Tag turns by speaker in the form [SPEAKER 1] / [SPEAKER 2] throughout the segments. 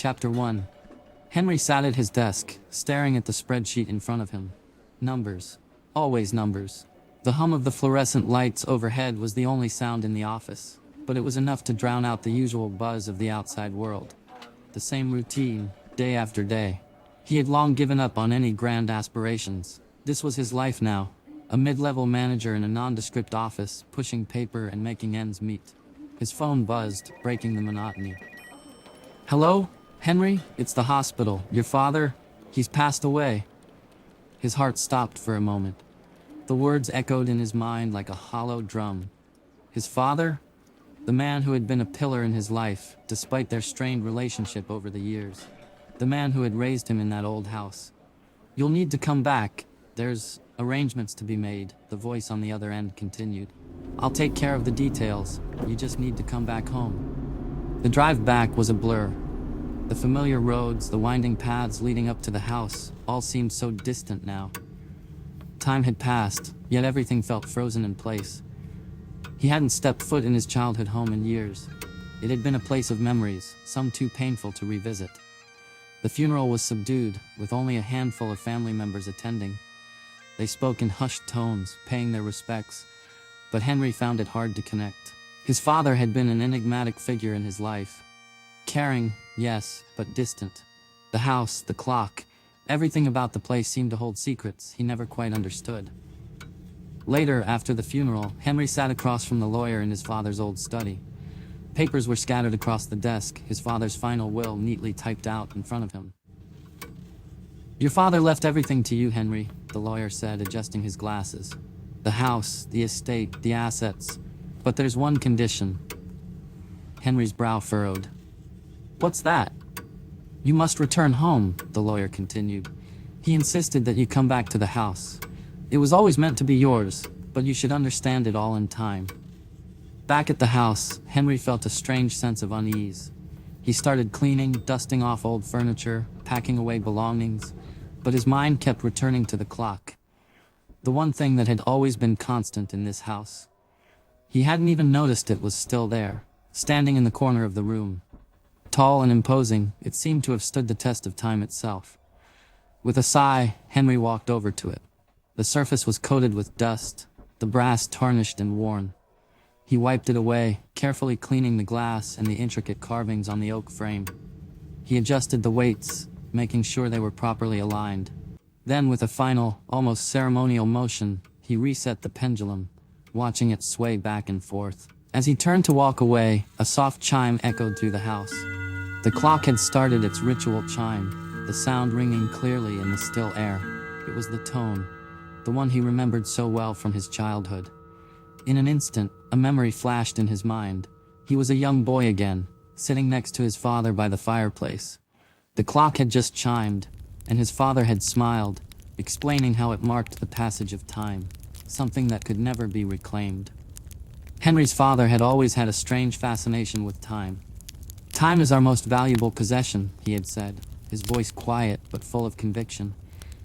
[SPEAKER 1] Chapter 1. Henry sat at his desk, staring at the spreadsheet in front of him. Numbers. Always numbers. The hum of the fluorescent lights overhead was the only sound in the office, but it was enough to drown out the usual buzz of the outside world. The same routine, day after day. He had long given up on any grand aspirations. This was his life now, a mid-level manager in a nondescript office, pushing paper and making ends meet. His phone buzzed, breaking the monotony. "Hello? Henry, it's the hospital. Your father, he's passed away." His heart stopped for a moment. The words echoed in his mind like a hollow drum. His father? The man who had been a pillar in his life, despite their strained relationship over the years. The man who had raised him in that old house. "You'll need to come back. There's arrangements to be made," the voice on the other end continued. "I'll take care of the details. You just need to come back home." The drive back was a blur. The familiar roads, the winding paths leading up to the house, all seemed so distant now. Time had passed, yet everything felt frozen in place. He hadn't stepped foot in his childhood home in years. It had been a place of memories, some too painful to revisit. The funeral was subdued, with only a handful of family members attending. They spoke in hushed tones, paying their respects, but Henry found it hard to connect. His father had been an enigmatic figure in his life. Caring, yes, but distant. The house, the clock, everything about the place seemed to hold secrets he never quite understood. Later, after the funeral, Henry sat across from the lawyer in his father's old study. Papers were scattered across the desk, his father's final will neatly typed out in front of him. "Your father left everything to you, Henry," the lawyer said, adjusting his glasses. "The house, the estate, the assets. But there's one condition." Henry's brow furrowed. "What's that?" "You must return home," the lawyer continued. "He insisted that you come back to the house. It was always meant to be yours, but you should understand it all in time." Back at the house, Henry felt a strange sense of unease. He started cleaning, dusting off old furniture, packing away belongings, but his mind kept returning to the clock. The one thing that had always been constant in this house. He hadn't even noticed it was still there, standing in the corner of the room. Tall and imposing, it seemed to have stood the test of time itself. With a sigh, Henry walked over to it. The surface was coated with dust, the brass tarnished and worn. He wiped it away, carefully cleaning the glass and the intricate carvings on the oak frame. He adjusted the weights, making sure they were properly aligned. Then, with a final, almost ceremonial motion, he reset the pendulum, watching it sway back and forth. As he turned to walk away, a soft chime echoed through the house. The clock had started its ritual chime, the sound ringing clearly in the still air. It was the tone, the one he remembered so well from his childhood. In an instant, a memory flashed in his mind. He was a young boy again, sitting next to his father by the fireplace. The clock had just chimed, and his father had smiled, explaining how it marked the passage of time, something that could never be reclaimed. Henry's father had always had a strange fascination with time. "Time is our most valuable possession," he had said, his voice quiet but full of conviction.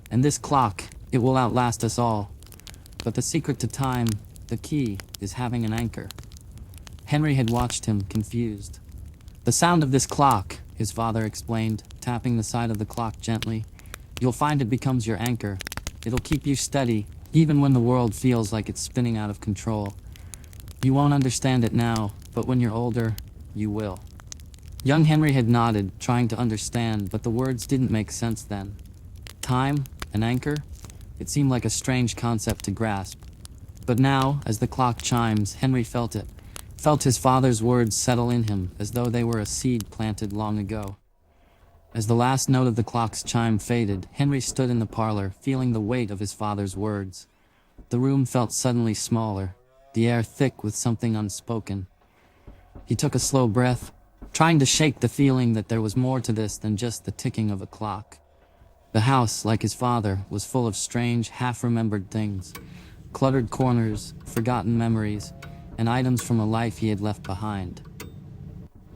[SPEAKER 1] "And this clock, it will outlast us all. But the secret to time, the key, is having an anchor." Henry had watched him, confused. "The sound of this clock," his father explained, tapping the side of the clock gently. "You'll find it becomes your anchor. It'll keep you steady, even when the world feels like it's spinning out of control. You won't understand it now, but when you're older, you will." Young Henry had nodded, trying to understand, but the words didn't make sense then. Time? An anchor? It seemed like a strange concept to grasp. But now, as the clock chimes, Henry felt it. Felt his father's words settle in him, as though they were a seed planted long ago. As the last note of the clock's chime faded, Henry stood in the parlor, feeling the weight of his father's words. The room felt suddenly smaller, the air thick with something unspoken. He took a slow breath, trying to shake the feeling that there was more to this than just the ticking of a clock. The house, like his father, was full of strange, half-remembered things. Cluttered corners, forgotten memories, and items from a life he had left behind.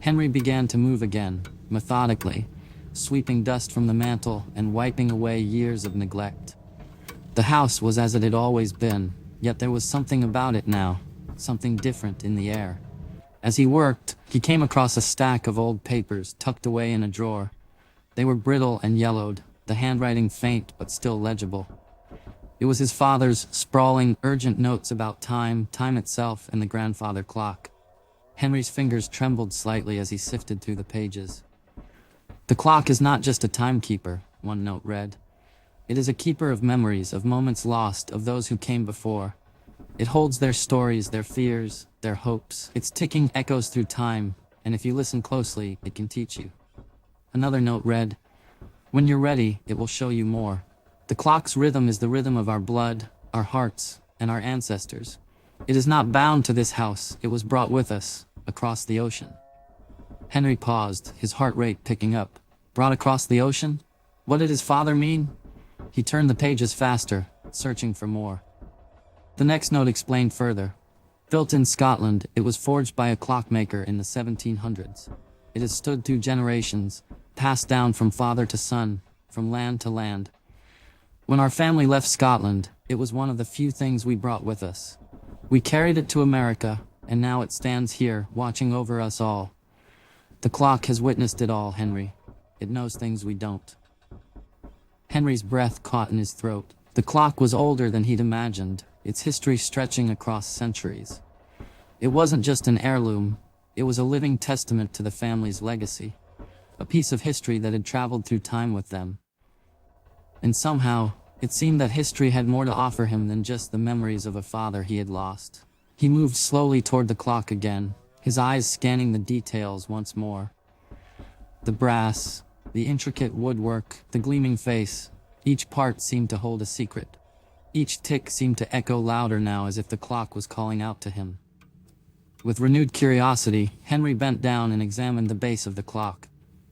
[SPEAKER 1] Henry began to move again, methodically, sweeping dust from the mantel and wiping away years of neglect. The house was as it had always been, yet there was something about it now, something different in the air. As he worked, he came across a stack of old papers tucked away in a drawer. They were brittle and yellowed, the handwriting faint but still legible. It was his father's sprawling, urgent notes about time, time itself, and the grandfather clock. Henry's fingers trembled slightly as he sifted through the pages. The clock is not just a timekeeper, one note read. It is a keeper of memories, of moments lost, of those who came before. It holds their stories, their fears, their hopes. Its ticking echoes through time, and if you listen closely, it can teach you. Another note read, "When you're ready, it will show you more." The clock's rhythm is the rhythm of our blood, our hearts, and our ancestors. It is not bound to this house, it was brought with us, across the ocean. Henry paused, his heart rate picking up. Brought across the ocean? What did his father mean? He turned the pages faster, searching for more. The next note explained further. Built in Scotland, it was forged by a clockmaker in the 1700s. It has stood through generations, passed down from father to son, from land to land. When our family left Scotland, it was one of the few things we brought with us. We carried it to America, and now it stands here, watching over us all. The clock has witnessed it all, Henry. It knows things we don't. Henry's breath caught in his throat. The clock was older than he'd imagined, its history stretching across centuries. It wasn't just an heirloom, it was a living testament to the family's legacy, a piece of history that had traveled through time with them. And somehow, it seemed that history had more to offer him than just the memories of a father he had lost. He moved slowly toward the clock again, his eyes scanning the details once more. The brass, the intricate woodwork, the gleaming face, each part seemed to hold a secret. Each tick seemed to echo louder now, as if the clock was calling out to him. With renewed curiosity, Henry bent down and examined the base of the clock.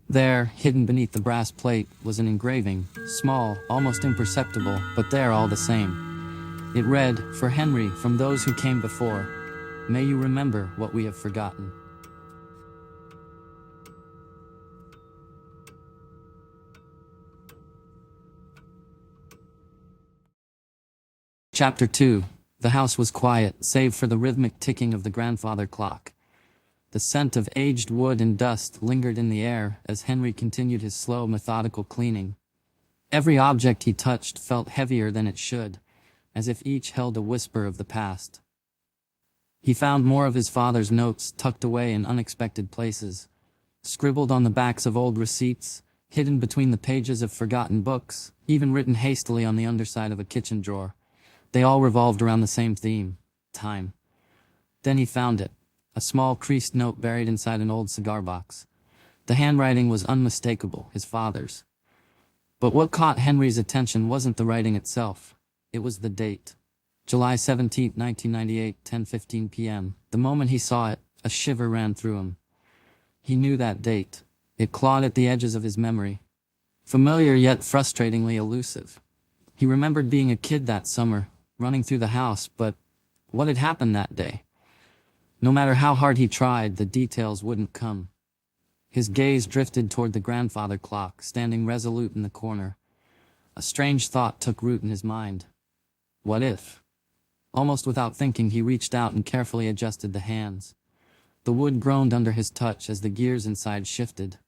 [SPEAKER 1] There, hidden beneath the brass plate, was an engraving, small, almost imperceptible, but there all the same. It read, "For Henry, from those who came before, may you remember what we have forgotten." Chapter 2. The house was quiet, save for the rhythmic ticking of the grandfather clock. The scent of aged wood and dust lingered in the air as Henry continued his slow, methodical cleaning. Every object he touched felt heavier than it should, as if each held a whisper of the past. He found more of his father's notes tucked away in unexpected places, scribbled on the backs of old receipts, hidden between the pages of forgotten books, even written hastily on the underside of a kitchen drawer. They all revolved around the same theme: time. Then he found it. A small creased note buried inside an old cigar box. The handwriting was unmistakable, his father's. But what caught Henry's attention wasn't the writing itself. It was the date. July 17, 1998, 10:15 p.m. The moment he saw it, a shiver ran through him. He knew that date. It clawed at the edges of his memory. Familiar yet frustratingly elusive. He remembered being a kid that summer, running through the house, but what had happened that day? No matter how hard he tried, the details wouldn't come. His gaze drifted toward the grandfather clock, standing resolute in the corner. A strange thought took root in his mind. What if? Almost without thinking, he reached out and carefully adjusted the hands. The wood groaned under his touch as the gears inside shifted.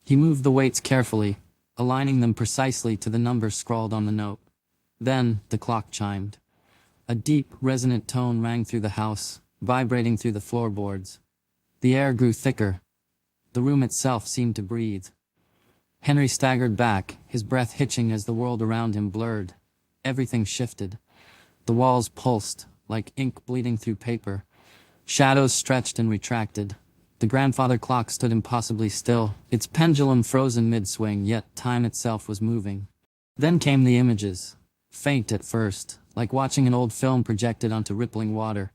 [SPEAKER 1] He moved the weights carefully, aligning them precisely to the numbers scrawled on the note. Then, the clock chimed. A deep, resonant tone rang through the house, vibrating through the floorboards. The air grew thicker. The room itself seemed to breathe. Henry staggered back, his breath hitching as the world around him blurred. Everything shifted. The walls pulsed, like ink bleeding through paper. Shadows stretched and retracted. The grandfather clock stood impossibly still, its pendulum frozen mid-swing, yet time itself was moving. Then came the images. Faint at first, like watching an old film projected onto rippling water.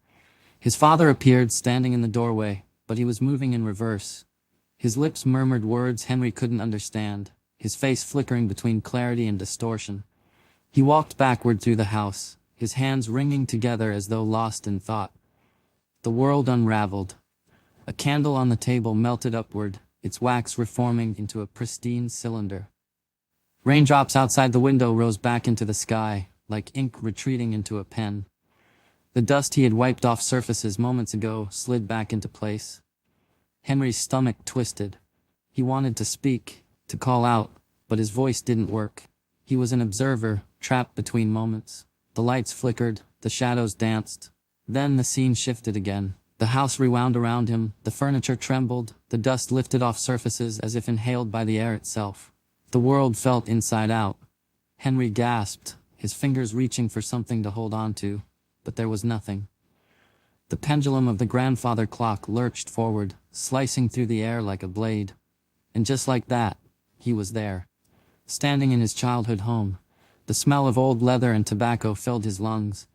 [SPEAKER 1] His father appeared, standing in the doorway, but he was moving in reverse. His lips murmured words Henry couldn't understand, his face flickering between clarity and distortion. He walked backward through the house, his hands wringing together as though lost in thought. The world unraveled. A candle on the table melted upward, its wax reforming into a pristine cylinder. Raindrops outside the window rose back into the sky, like ink retreating into a pen. The dust he had wiped off surfaces moments ago slid back into place. Henry's stomach twisted. He wanted to speak, to call out, but his voice didn't work. He was an observer, trapped between moments. The lights flickered, the shadows danced. Then the scene shifted again. The house rewound around him, the furniture trembled, the dust lifted off surfaces as if inhaled by the air itself. The world felt inside out. Henry gasped, his fingers reaching for something to hold on to, but there was nothing. The pendulum of the grandfather clock lurched forward, slicing through the air like a blade. And just like that, he was there. Standing in his childhood home. The smell of old leather and tobacco filled his lungs.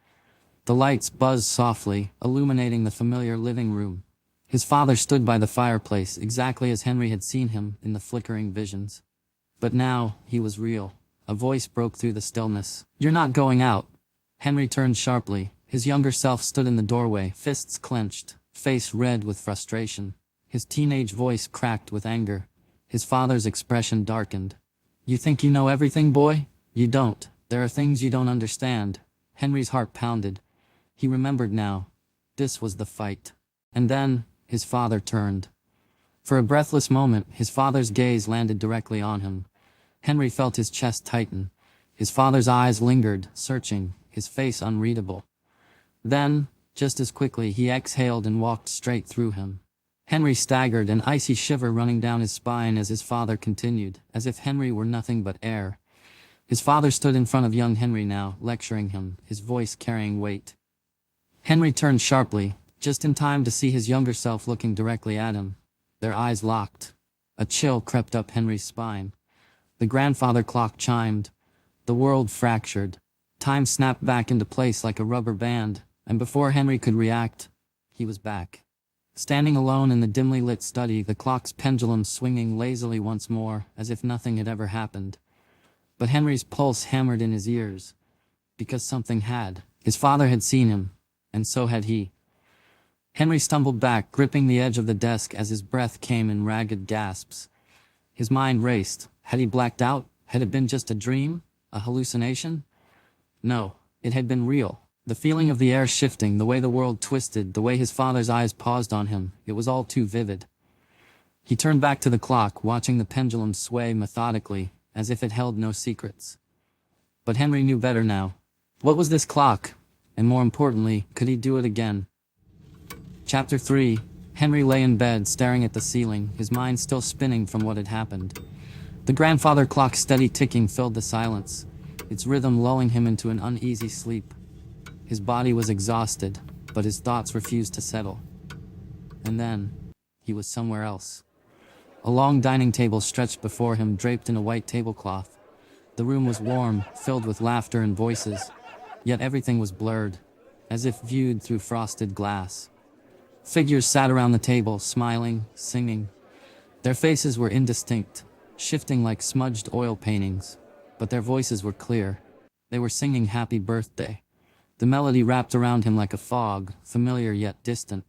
[SPEAKER 1] The lights buzzed softly, illuminating the familiar living room. His father stood by the fireplace, exactly as Henry had seen him in the flickering visions. But now, he was real. A voice broke through the stillness. "You're not going out." Henry turned sharply. His younger self stood in the doorway, fists clenched, face red with frustration. His teenage voice cracked with anger. His father's expression darkened. "You think you know everything, boy? You don't. There are things you don't understand." Henry's heart pounded. He remembered now. This was the fight. And then, his father turned. For a breathless moment, his father's gaze landed directly on him. Henry felt his chest tighten. His father's eyes lingered, searching, his face unreadable. Then, just as quickly, he exhaled and walked straight through him. Henry staggered, an icy shiver running down his spine as his father continued, as if Henry were nothing but air. His father stood in front of young Henry now, lecturing him, his voice carrying weight. Henry turned sharply, just in time to see his younger self looking directly at him. Their eyes locked. A chill crept up Henry's spine. The grandfather clock chimed. The world fractured. Time snapped back into place like a rubber band, and before Henry could react, he was back. Standing alone in the dimly lit study, the clock's pendulum swinging lazily once more, as if nothing had ever happened. But Henry's pulse hammered in his ears. Because something had. His father had seen him, and so had he. Henry stumbled back, gripping the edge of the desk as his breath came in ragged gasps. His mind raced. Had he blacked out? Had it been just a dream? A hallucination? No, it had been real. The feeling of the air shifting, the way the world twisted, the way his father's eyes paused on him, it was all too vivid. He turned back to the clock, watching the pendulum sway methodically, as if it held no secrets. But Henry knew better now. What was this clock? And more importantly, could he do it again? Chapter 3. Henry lay in bed, staring at the ceiling, his mind still spinning from what had happened. The grandfather clock's steady ticking filled the silence, its rhythm lulling him into an uneasy sleep. His body was exhausted, but his thoughts refused to settle. And then, he was somewhere else. A long dining table stretched before him, draped in a white tablecloth. The room was warm, filled with laughter and voices, yet everything was blurred, as if viewed through frosted glass. Figures sat around the table, smiling, singing. Their faces were indistinct, shifting like smudged oil paintings, but their voices were clear. They were singing Happy Birthday. The melody wrapped around him like a fog, familiar yet distant.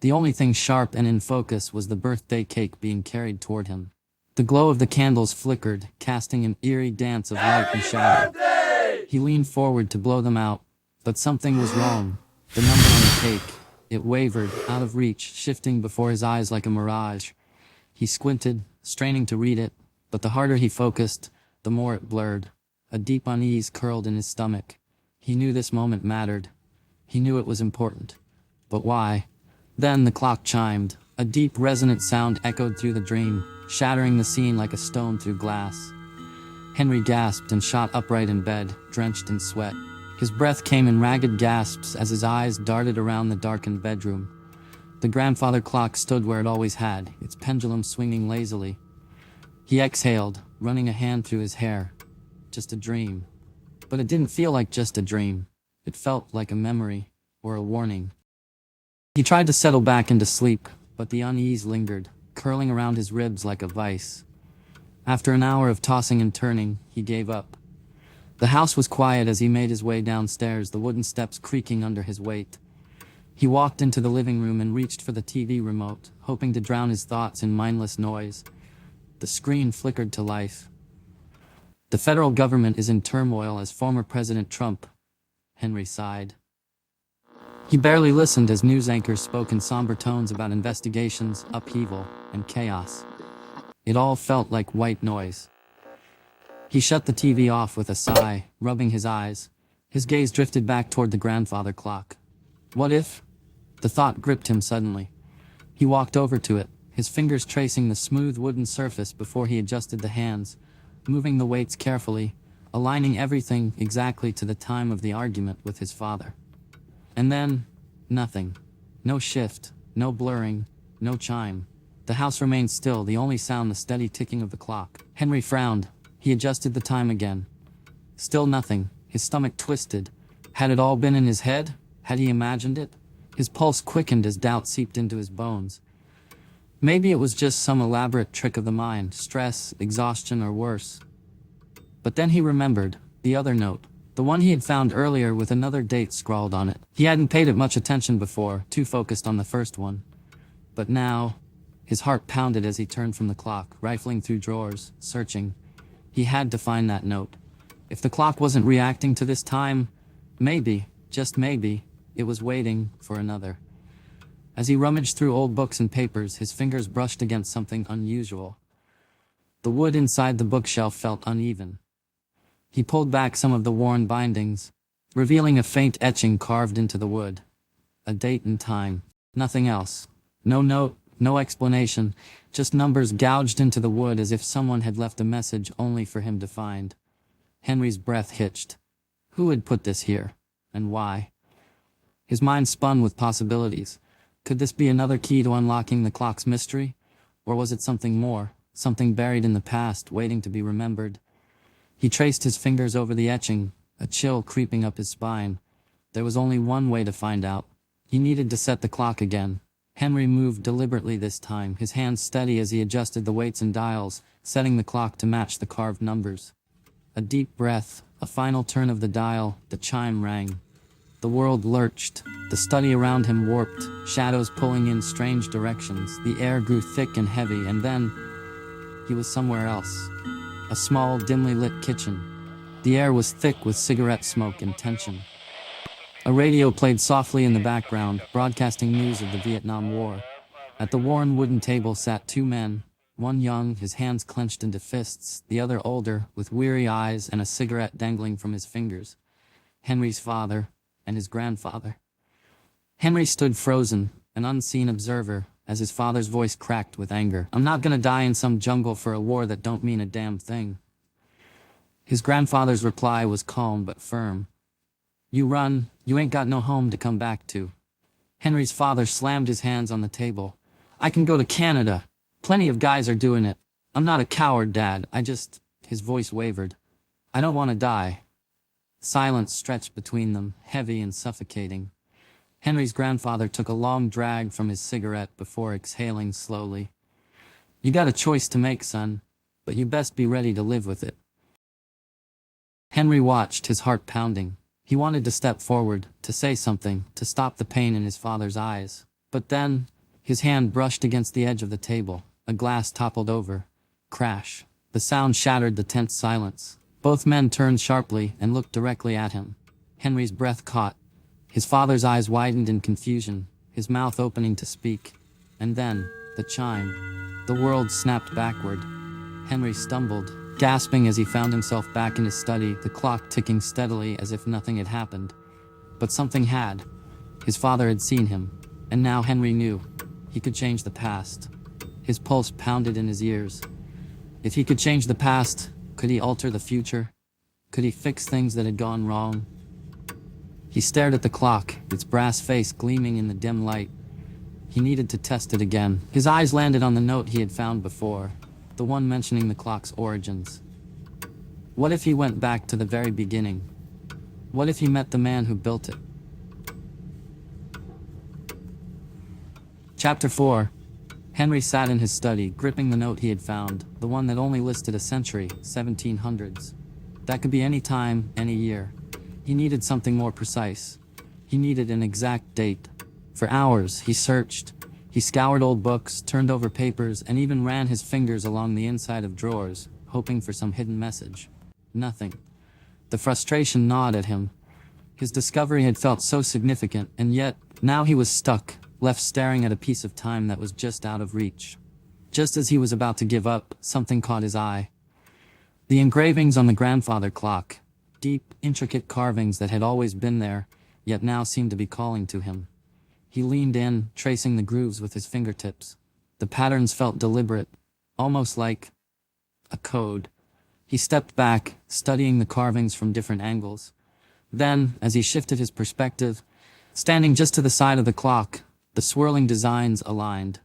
[SPEAKER 1] The only thing sharp and in focus was the birthday cake being carried toward him. The glow of the candles flickered, casting an eerie dance of light and shadow. He leaned forward to blow them out, but something was wrong. The number on the cake, it wavered, out of reach, shifting before his eyes like a mirage. He squinted, straining to read it, but the harder he focused, the more it blurred. A deep unease curled in his stomach. He knew this moment mattered. He knew it was important. But why? Then the clock chimed. A deep, resonant sound echoed through the dream, shattering the scene like a stone through glass. Henry gasped and shot upright in bed, drenched in sweat. His breath came in ragged gasps as his eyes darted around the darkened bedroom. The grandfather clock stood where it always had, its pendulum swinging lazily. He exhaled, running a hand through his hair. Just a dream. But it didn't feel like just a dream. It felt like a memory, or a warning. He tried to settle back into sleep, but the unease lingered, curling around his ribs like a vice. After an hour of tossing and turning, he gave up. The house was quiet as he made his way downstairs, the wooden steps creaking under his weight. He walked into the living room and reached for the TV remote, hoping to drown his thoughts in mindless noise. The screen flickered to life. The federal government is in turmoil as former President Trump. Henry sighed. He barely listened as news anchors spoke in somber tones about investigations, upheaval, and chaos. It all felt like white noise. He shut the TV off with a sigh, rubbing his eyes. His gaze drifted back toward the grandfather clock. What if? The thought gripped him suddenly. He walked over to it, his fingers tracing the smooth wooden surface before he adjusted the hands, moving the weights carefully, aligning everything exactly to the time of the argument with his father. And then, nothing. No shift, no blurring, no chime. The house remained still, the only sound the steady ticking of the clock. Henry frowned. He adjusted the time again. Still nothing. His stomach twisted. Had it all been in his head? Had he imagined it? His pulse quickened as doubt seeped into his bones. Maybe it was just some elaborate trick of the mind, stress, exhaustion, or worse. But then he remembered the other note, the one he had found earlier with another date scrawled on it. He hadn't paid it much attention before, too focused on the first one. But now, his heart pounded as he turned from the clock, rifling through drawers, searching. He had to find that note. If the clock wasn't reacting to this time, maybe, just maybe, it was waiting for another. As he rummaged through old books and papers, his fingers brushed against something unusual. The wood inside the bookshelf felt uneven. He pulled back some of the worn bindings, revealing a faint etching carved into the wood. A date and time. Nothing else. No note, no explanation, just numbers gouged into the wood as if someone had left a message only for him to find. Henry's breath hitched. Who had put this here? And why? His mind spun with possibilities. Could this be another key to unlocking the clock's mystery? Or was it something more, something buried in the past, waiting to be remembered? He traced his fingers over the etching, a chill creeping up his spine. There was only one way to find out. He needed to set the clock again. Henry moved deliberately this time, his hands steady as he adjusted the weights and dials, setting the clock to match the carved numbers. A deep breath, a final turn of the dial, the chime rang. The world lurched, the study around him warped, shadows pulling in strange directions. The air grew thick and heavy, and then he was somewhere else. A small, dimly lit kitchen. The air was thick with cigarette smoke and tension. A radio played softly in the background, broadcasting news of the Vietnam War. At the worn wooden table sat two men, one young, his hands clenched into fists, the other older, with weary eyes and a cigarette dangling from his fingers. Henry's father and his grandfather. Henry stood frozen, an unseen observer, as his father's voice cracked with anger. I'm not gonna die in some jungle for a war that don't mean a damn thing. His grandfather's reply was calm but firm. You run, you ain't got no home to come back to. Henry's father slammed his hands on the table. I can go to Canada. Plenty of guys are doing it. I'm not a coward, Dad. His voice wavered. I don't want to die. Silence stretched between them, heavy and suffocating. Henry's grandfather took a long drag from his cigarette before exhaling slowly. You got a choice to make, son, but you best be ready to live with it. Henry watched, his heart pounding. He wanted to step forward, to say something, to stop the pain in his father's eyes. But then, his hand brushed against the edge of the table. A glass toppled over. Crash. The sound shattered the tense silence. Both men turned sharply and looked directly at him. Henry's breath caught. His father's eyes widened in confusion, his mouth opening to speak. And then, the chime. The world snapped backward. Henry stumbled, gasping as he found himself back in his study, the clock ticking steadily as if nothing had happened. But something had. His father had seen him, and now Henry knew. He could change the past. His pulse pounded in his ears. If he could change the past, could he alter the future? Could he fix things that had gone wrong? He stared at the clock, its brass face gleaming in the dim light. He needed to test it again. His eyes landed on the note he had found before, the one mentioning the clock's origins. What if he went back to the very beginning? What if he met the man who built it? Chapter 4. Henry sat in his study, gripping the note he had found, the one that only listed a century, 1700s. That could be any time, any year. He needed something more precise. He needed an exact date. For hours, he searched. He scoured old books, turned over papers, and even ran his fingers along the inside of drawers, hoping for some hidden message. Nothing. The frustration gnawed at him. His discovery had felt so significant, and yet, now he was stuck, left staring at a piece of time that was just out of reach. Just as he was about to give up, something caught his eye. The engravings on the grandfather clock. Deep, intricate carvings that had always been there, yet now seemed to be calling to him. He leaned in, tracing the grooves with his fingertips. The patterns felt deliberate, almost like a code. He stepped back, studying the carvings from different angles. Then, as he shifted his perspective, standing just to the side of the clock, the swirling designs aligned.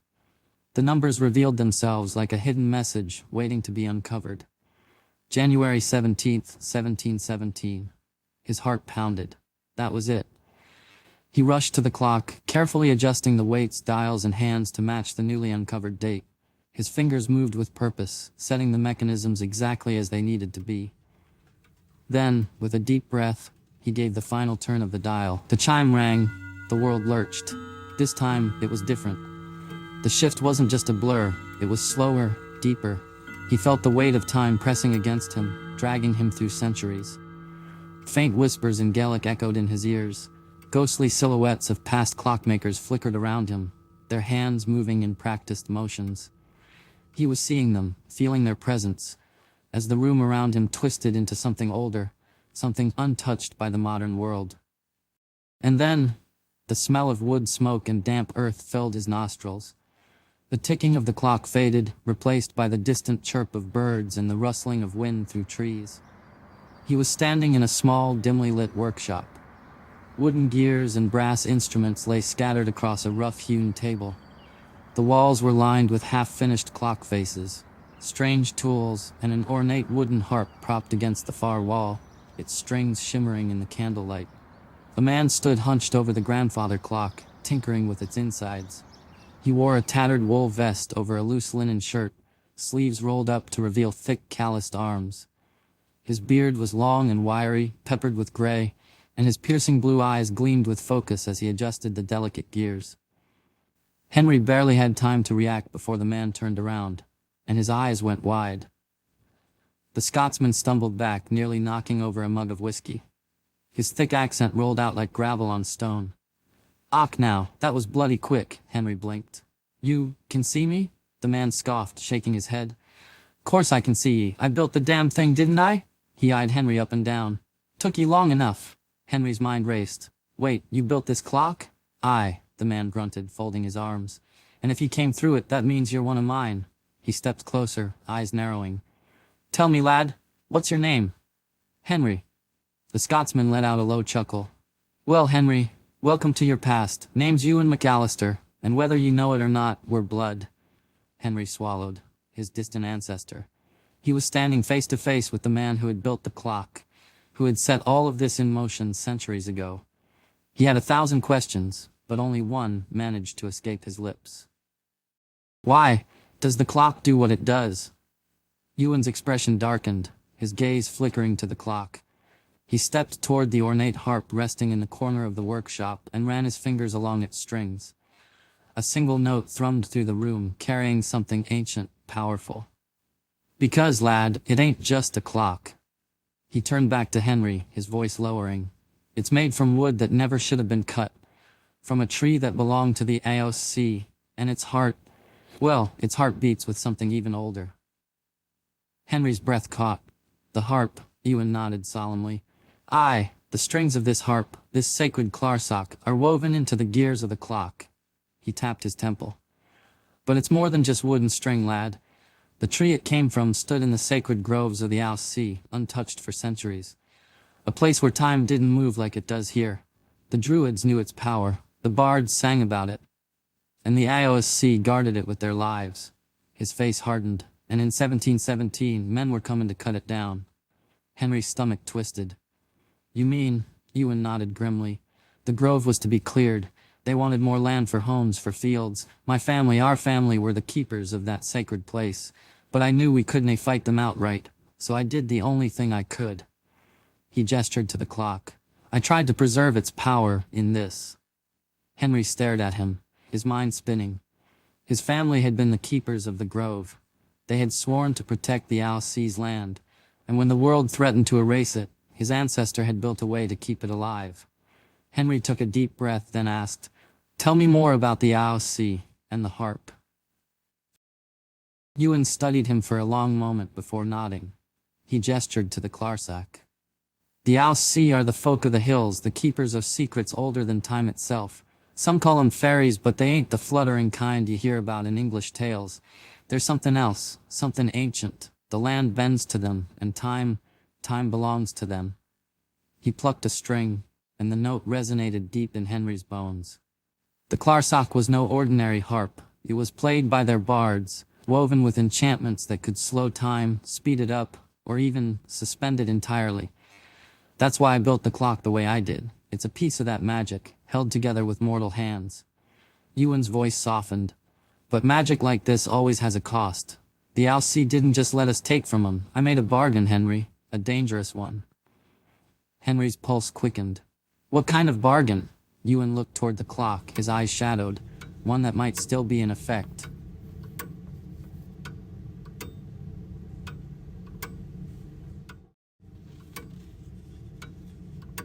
[SPEAKER 1] The numbers revealed themselves like a hidden message waiting to be uncovered. January 17th, 1717. His heart pounded. That was it. He rushed to the clock, carefully adjusting the weights, dials, and hands to match the newly uncovered date. His fingers moved with purpose, setting the mechanisms exactly as they needed to be. Then, with a deep breath, he gave the final turn of the dial. The chime rang. The world lurched. This time, it was different. The shift wasn't just a blur. It was slower, deeper. He felt the weight of time pressing against him, dragging him through centuries. Faint whispers in Gaelic echoed in his ears. Ghostly silhouettes of past clockmakers flickered around him, their hands moving in practiced motions. He was seeing them, feeling their presence, as the room around him twisted into something older, something untouched by the modern world. And then, the smell of wood smoke and damp earth filled his nostrils. The ticking of the clock faded, replaced by the distant chirp of birds and the rustling of wind through trees. He was standing in a small, dimly lit workshop. Wooden gears and brass instruments lay scattered across a rough-hewn table. The walls were lined with half-finished clock faces, strange tools, and an ornate wooden harp propped against the far wall, its strings shimmering in the candlelight. A man stood hunched over the grandfather clock, tinkering with its insides. He wore a tattered wool vest over a loose linen shirt, sleeves rolled up to reveal thick, calloused arms. His beard was long and wiry, peppered with gray, and his piercing blue eyes gleamed with focus as he adjusted the delicate gears. Henry barely had time to react before the man turned around, and his eyes went wide. The Scotsman stumbled back, nearly knocking over a mug of whiskey. His thick accent rolled out like gravel on stone. "Och now, that was bloody quick," Henry blinked. "You can see me?" The man scoffed, shaking his head. "Course I can see ye. I built the damn thing, didn't I?" He eyed Henry up and down. "Took ye long enough." Henry's mind raced. "Wait, you built this clock?" "Aye," the man grunted, folding his arms. "And if you came through it, that means you're one of mine." He stepped closer, eyes narrowing. "Tell me, lad, what's your name?" "Henry." The Scotsman let out a low chuckle. "Well, Henry, welcome to your past. Name's Ewan McAllister, and whether you know it or not, we're blood." Henry swallowed, his distant ancestor. He was standing face to face with the man who had built the clock, who had set all of this in motion centuries ago. He had 1,000 questions, but only one managed to escape his lips. "Why does the clock do what it does?" Ewan's expression darkened, his gaze flickering to the clock. He stepped toward the ornate harp resting in the corner of the workshop and ran his fingers along its strings. A single note thrummed through the room, carrying something ancient, powerful. "Because, lad, it ain't just a clock." He turned back to Henry, his voice lowering. "It's made from wood that never should have been cut, from a tree that belonged to the AOC, and its heart beats with something even older." Henry's breath caught. "The harp," Ewan nodded solemnly. "Aye, the strings of this harp, this sacred clarsach, are woven into the gears of the clock." He tapped his temple. "But it's more than just wood and string, lad. The tree it came from stood in the sacred groves of the Ouse Sea, untouched for centuries. A place where time didn't move like it does here. The Druids knew its power, the bards sang about it, and the AOC guarded it with their lives." His face hardened, and in 1717 men were coming to cut it down. Henry's stomach twisted. "You mean," Ewan nodded grimly, "the grove was to be cleared. They wanted more land for homes, for fields. My family, our family, were the keepers of that sacred place. But I knew we couldn't fight them outright, so I did the only thing I could." He gestured to the clock. "I tried to preserve its power in this." Henry stared at him, his mind spinning. His family had been the keepers of the grove. They had sworn to protect the Ouse Sea's land, and when the world threatened to erase it, his ancestor had built a way to keep it alive. Henry took a deep breath, then asked, "Tell me more about the Ouse Sea and the harp." Ewan studied him for a long moment before nodding. He gestured to the Clarsac. The Alsi are the folk of the hills, the keepers of secrets older than time itself. Some call them fairies, but they ain't the fluttering kind you hear about in English tales. There's something else, something ancient. The land bends to them, and time belongs to them. He plucked a string, and the note resonated deep in Henry's bones. The Clarsac was no ordinary harp. It was played by their bards, woven with enchantments that could slow time, speed it up, or even suspend it entirely. That's why I built the clock the way I did. It's a piece of that magic, held together with mortal hands. Ewan's voice softened. But magic like this always has a cost. The Alsi didn't just let us take from them. I made a bargain, Henry. A dangerous one. Henry's pulse quickened. What kind of bargain? Ewan looked toward the clock, his eyes shadowed. One that might still be in effect.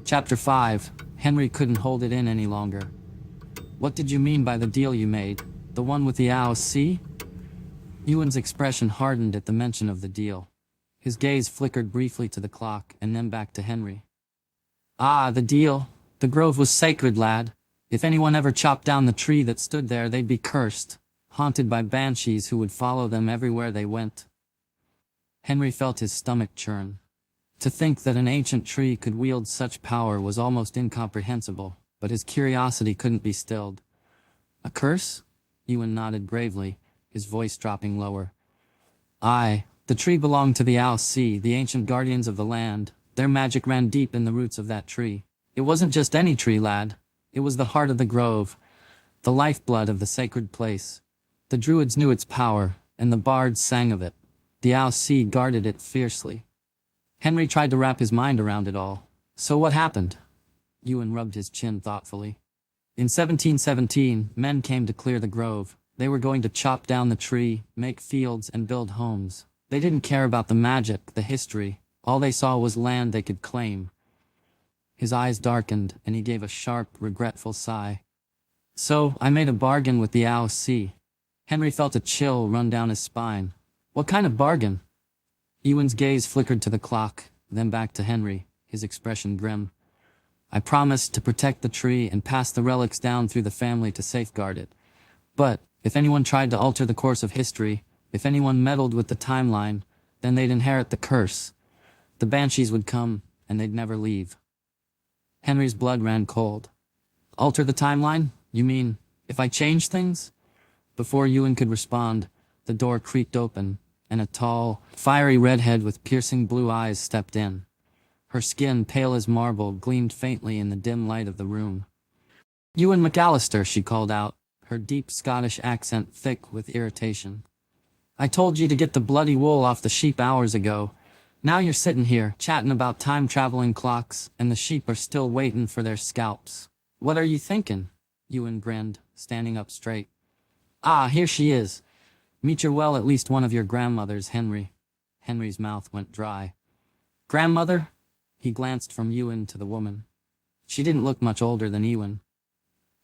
[SPEAKER 1] Chapter 5. Henry couldn't hold it in any longer. What did you mean by the deal you made? The one with the Alsi? Ewan's expression hardened at the mention of the deal. His gaze flickered briefly to the clock and then back to Henry. Ah, the deal. The grove was sacred, lad. If anyone ever chopped down the tree that stood there, they'd be cursed, haunted by banshees who would follow them everywhere they went. Henry felt his stomach churn. To think that an ancient tree could wield such power was almost incomprehensible, but his curiosity couldn't be stilled. A curse? Ewan nodded gravely, his voice dropping lower. Aye, the tree belonged to the Alsi, the ancient guardians of the land. Their magic ran deep in the roots of that tree. It wasn't just any tree, lad. It was the heart of the grove, the lifeblood of the sacred place. The druids knew its power, and the bards sang of it. The Alsi guarded it fiercely. Henry tried to wrap his mind around it all. So what happened? Ewan rubbed his chin thoughtfully. In 1717, men came to clear the grove. They were going to chop down the tree, make fields, and build homes. They didn't care about the magic, the history. All they saw was land they could claim. His eyes darkened, and he gave a sharp, regretful sigh. So, I made a bargain with the Alsi. Henry felt a chill run down his spine. What kind of bargain? Ewan's gaze flickered to the clock, then back to Henry, his expression grim. I promised to protect the tree and pass the relics down through the family to safeguard it. But, if anyone tried to alter the course of history, if anyone meddled with the timeline, then they'd inherit the curse. The Banshees would come, and they'd never leave. Henry's blood ran cold. Alter the timeline? You mean, if I change things? Before Ewan could respond, the door creaked open, and a tall, fiery redhead with piercing blue eyes stepped in. Her skin, pale as marble, gleamed faintly in the dim light of the room. Ewan McAllister, she called out, her deep Scottish accent thick with irritation. I told you to get the bloody wool off the sheep hours ago. Now you're sitting here, chatting about time-traveling clocks, and the sheep are still waiting for their scalps. What are you thinking? Ewan grinned, standing up straight. Ah, here she is. Meet your well at least one of your grandmothers, Henry. Henry's mouth went dry. Grandmother? He glanced from Ewan to the woman. She didn't look much older than Ewan.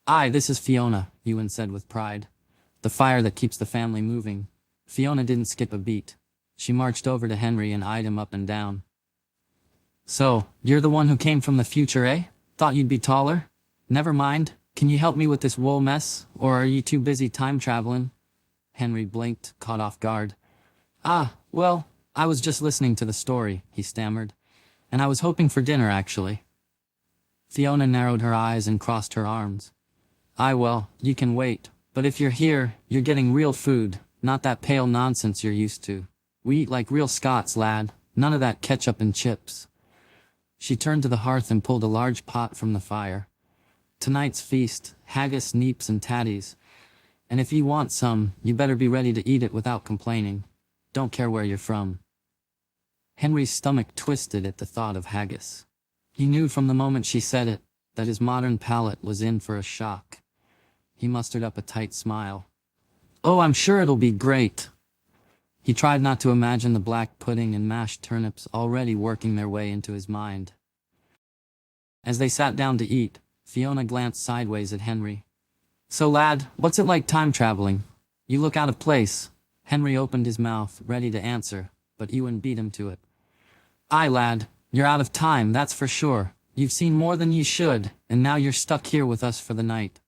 [SPEAKER 1] Aye, this is Fiona, Ewan said with pride. The fire that keeps the family moving. Fiona didn't skip a beat. She marched over to Henry and eyed him up and down. So, you're the one who came from the future, eh? Thought you'd be taller? Never mind. Can you help me with this wool mess? Or are you too busy time-traveling? Henry blinked, caught off guard. Ah, well, I was just listening to the story, he stammered. And I was hoping for dinner, actually. Fiona narrowed her eyes and crossed her arms. Aye, well, you can wait. But if you're here, you're getting real food, not that pale nonsense you're used to. We eat like real Scots, lad. None of that ketchup and chips. She turned to the hearth and pulled a large pot from the fire. Tonight's feast, haggis, neeps, and tatties. And if you want some, you better be ready to eat it without complaining. Don't care where you're from. Henry's stomach twisted at the thought of haggis. He knew from the moment she said it, that his modern palate was in for a shock. He mustered up a tight smile. Oh, I'm sure it'll be great. He tried not to imagine the black pudding and mashed turnips already working their way into his mind. As they sat down to eat, Fiona glanced sideways at Henry. So lad, what's it like time traveling? You look out of place. Henry opened his mouth, ready to answer, but Ewan beat him to it. Aye, lad, you're out of time, that's for sure. You've seen more than you should, and now you're stuck here with us for the night.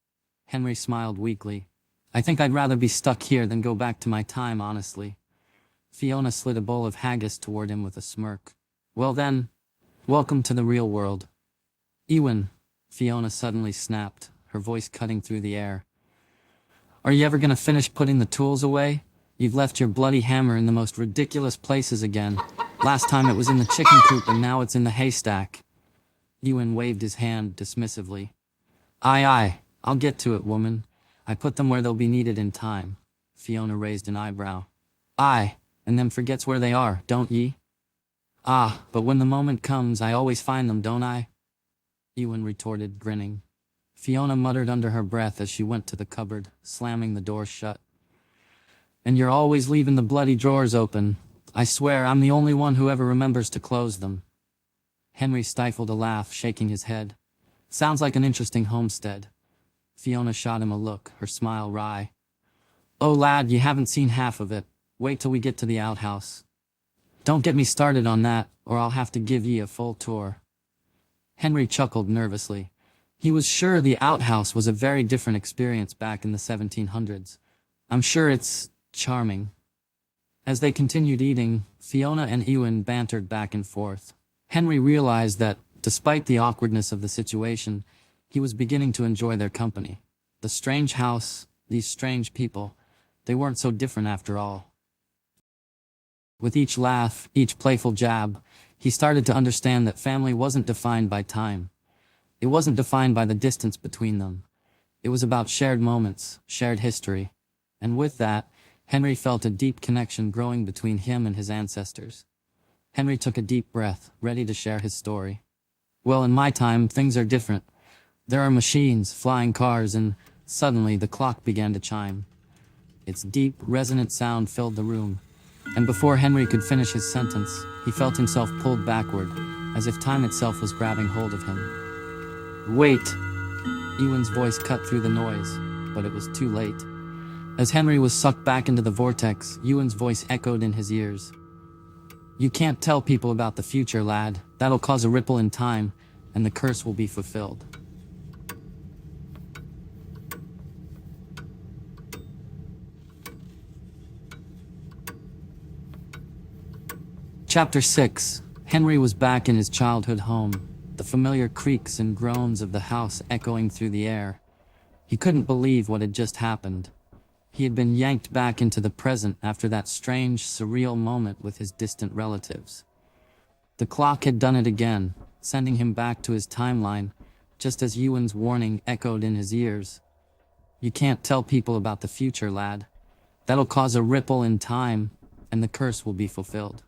[SPEAKER 1] Henry smiled weakly. I think I'd rather be stuck here than go back to my time, honestly. Fiona slid a bowl of haggis toward him with a smirk. Well then, welcome to the real world. Ewan, Fiona suddenly snapped, her voice cutting through the air. Are you ever gonna finish putting the tools away? You've left your bloody hammer in the most ridiculous places again. Last time it was in the chicken coop and now it's in the haystack. Ewan waved his hand dismissively. Aye, I'll get to it, woman. I put them where they'll be needed in time. Fiona raised an eyebrow. Aye, and then forgets where they are, don't ye? Ah, but when the moment comes, I always find them, don't I? Ewan retorted, grinning. Fiona muttered under her breath as she went to the cupboard, slamming the door shut. And you're always leaving the bloody drawers open. I swear I'm the only one who ever remembers to close them. Henry stifled a laugh, shaking his head. Sounds like an interesting homestead. Fiona shot him a look, her smile wry. Oh lad, you haven't seen half of it. Wait till we get to the outhouse. Don't get me started on that, or I'll have to give ye a full tour. Henry chuckled nervously. He was sure the outhouse was a very different experience back in the 1700s. I'm sure it's charming. As they continued eating, Fiona and Ewan bantered back and forth. Henry realized that, despite the awkwardness of the situation, he was beginning to enjoy their company. The strange house, these strange people, they weren't so different after all. With each laugh, each playful jab, he started to understand that family wasn't defined by time. It wasn't defined by the distance between them. It was about shared moments, shared history. And with that, Henry felt a deep connection growing between him and his ancestors. Henry took a deep breath, ready to share his story. Well, in my time, things are different. There are machines, flying cars, and suddenly the clock began to chime. Its deep, resonant sound filled the room. And before Henry could finish his sentence, he felt himself pulled backward, as if time itself was grabbing hold of him. Wait! Ewan's voice cut through the noise, but it was too late. As Henry was sucked back into the vortex, Ewan's voice echoed in his ears. You can't tell people about the future, lad. That'll cause a ripple in time, and the curse will be fulfilled. Chapter 6. Henry was back in his childhood home, the familiar creaks and groans of the house echoing through the air. He couldn't believe what had just happened. He had been yanked back into the present after that strange, surreal moment with his distant relatives. The clock had done it again, sending him back to his timeline, just as Ewan's warning echoed in his ears. You can't tell people about the future, lad. That'll cause a ripple in time, and the curse will be fulfilled.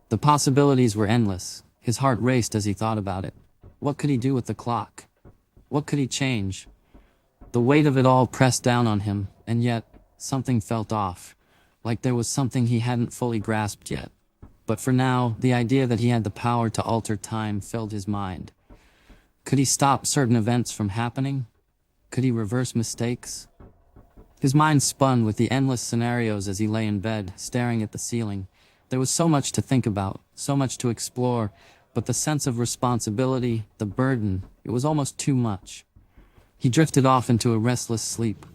[SPEAKER 1] The possibilities were endless. His heart raced as he thought about it. What could he do with the clock? What could he change? The weight of it all pressed down on him, and yet, something felt off, like there was something he hadn't fully grasped yet. But for now, the idea that he had the power to alter time filled his mind. Could he stop certain events from happening? Could he reverse mistakes? His mind spun with the endless scenarios as he lay in bed, staring at the ceiling. There was so much to think about, so much to explore, but the sense of responsibility, the burden, it was almost too much. He drifted off into a restless sleep,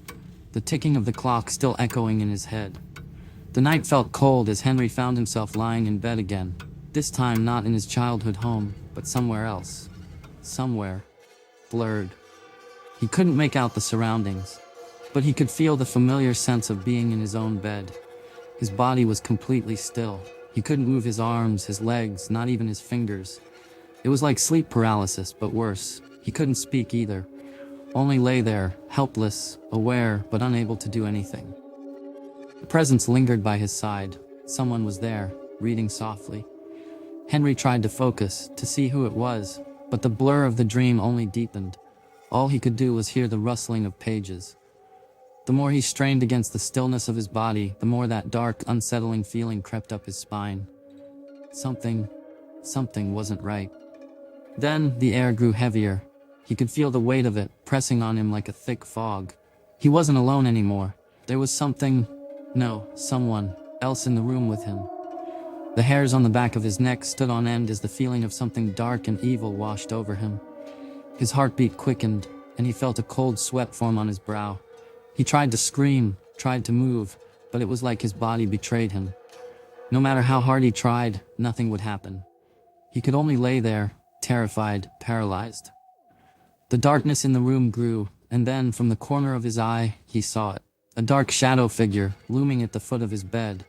[SPEAKER 1] the ticking of the clock still echoing in his head. The night felt cold as Henry found himself lying in bed again, this time not in his childhood home, but somewhere else. Somewhere. Blurred. He couldn't make out the surroundings, but he could feel the familiar sense of being in his own bed. His body was completely still. He couldn't move his arms, his legs, not even his fingers. It was like sleep paralysis, but worse. He couldn't speak either. Only lay there, helpless, aware, but unable to do anything. A presence lingered by his side. Someone was there, reading softly. Henry tried to focus, to see who it was, but the blur of the dream only deepened. All he could do was hear the rustling of pages. The more he strained against the stillness of his body, the more that dark, unsettling feeling crept up his spine. Something wasn't right. Then, the air grew heavier. He could feel the weight of it, pressing on him like a thick fog. He wasn't alone anymore. There was something No, someone else in the room with him. The hairs on the back of his neck stood on end as the feeling of something dark and evil washed over him. His heartbeat quickened, and he felt a cold sweat form on his brow. He tried to scream, tried to move, but it was like his body betrayed him. No matter how hard he tried, nothing would happen. He could only lay there, terrified, paralyzed. The darkness in the room grew, and then, from the corner of his eye, he saw it. A dark shadow figure, looming at the foot of his bed.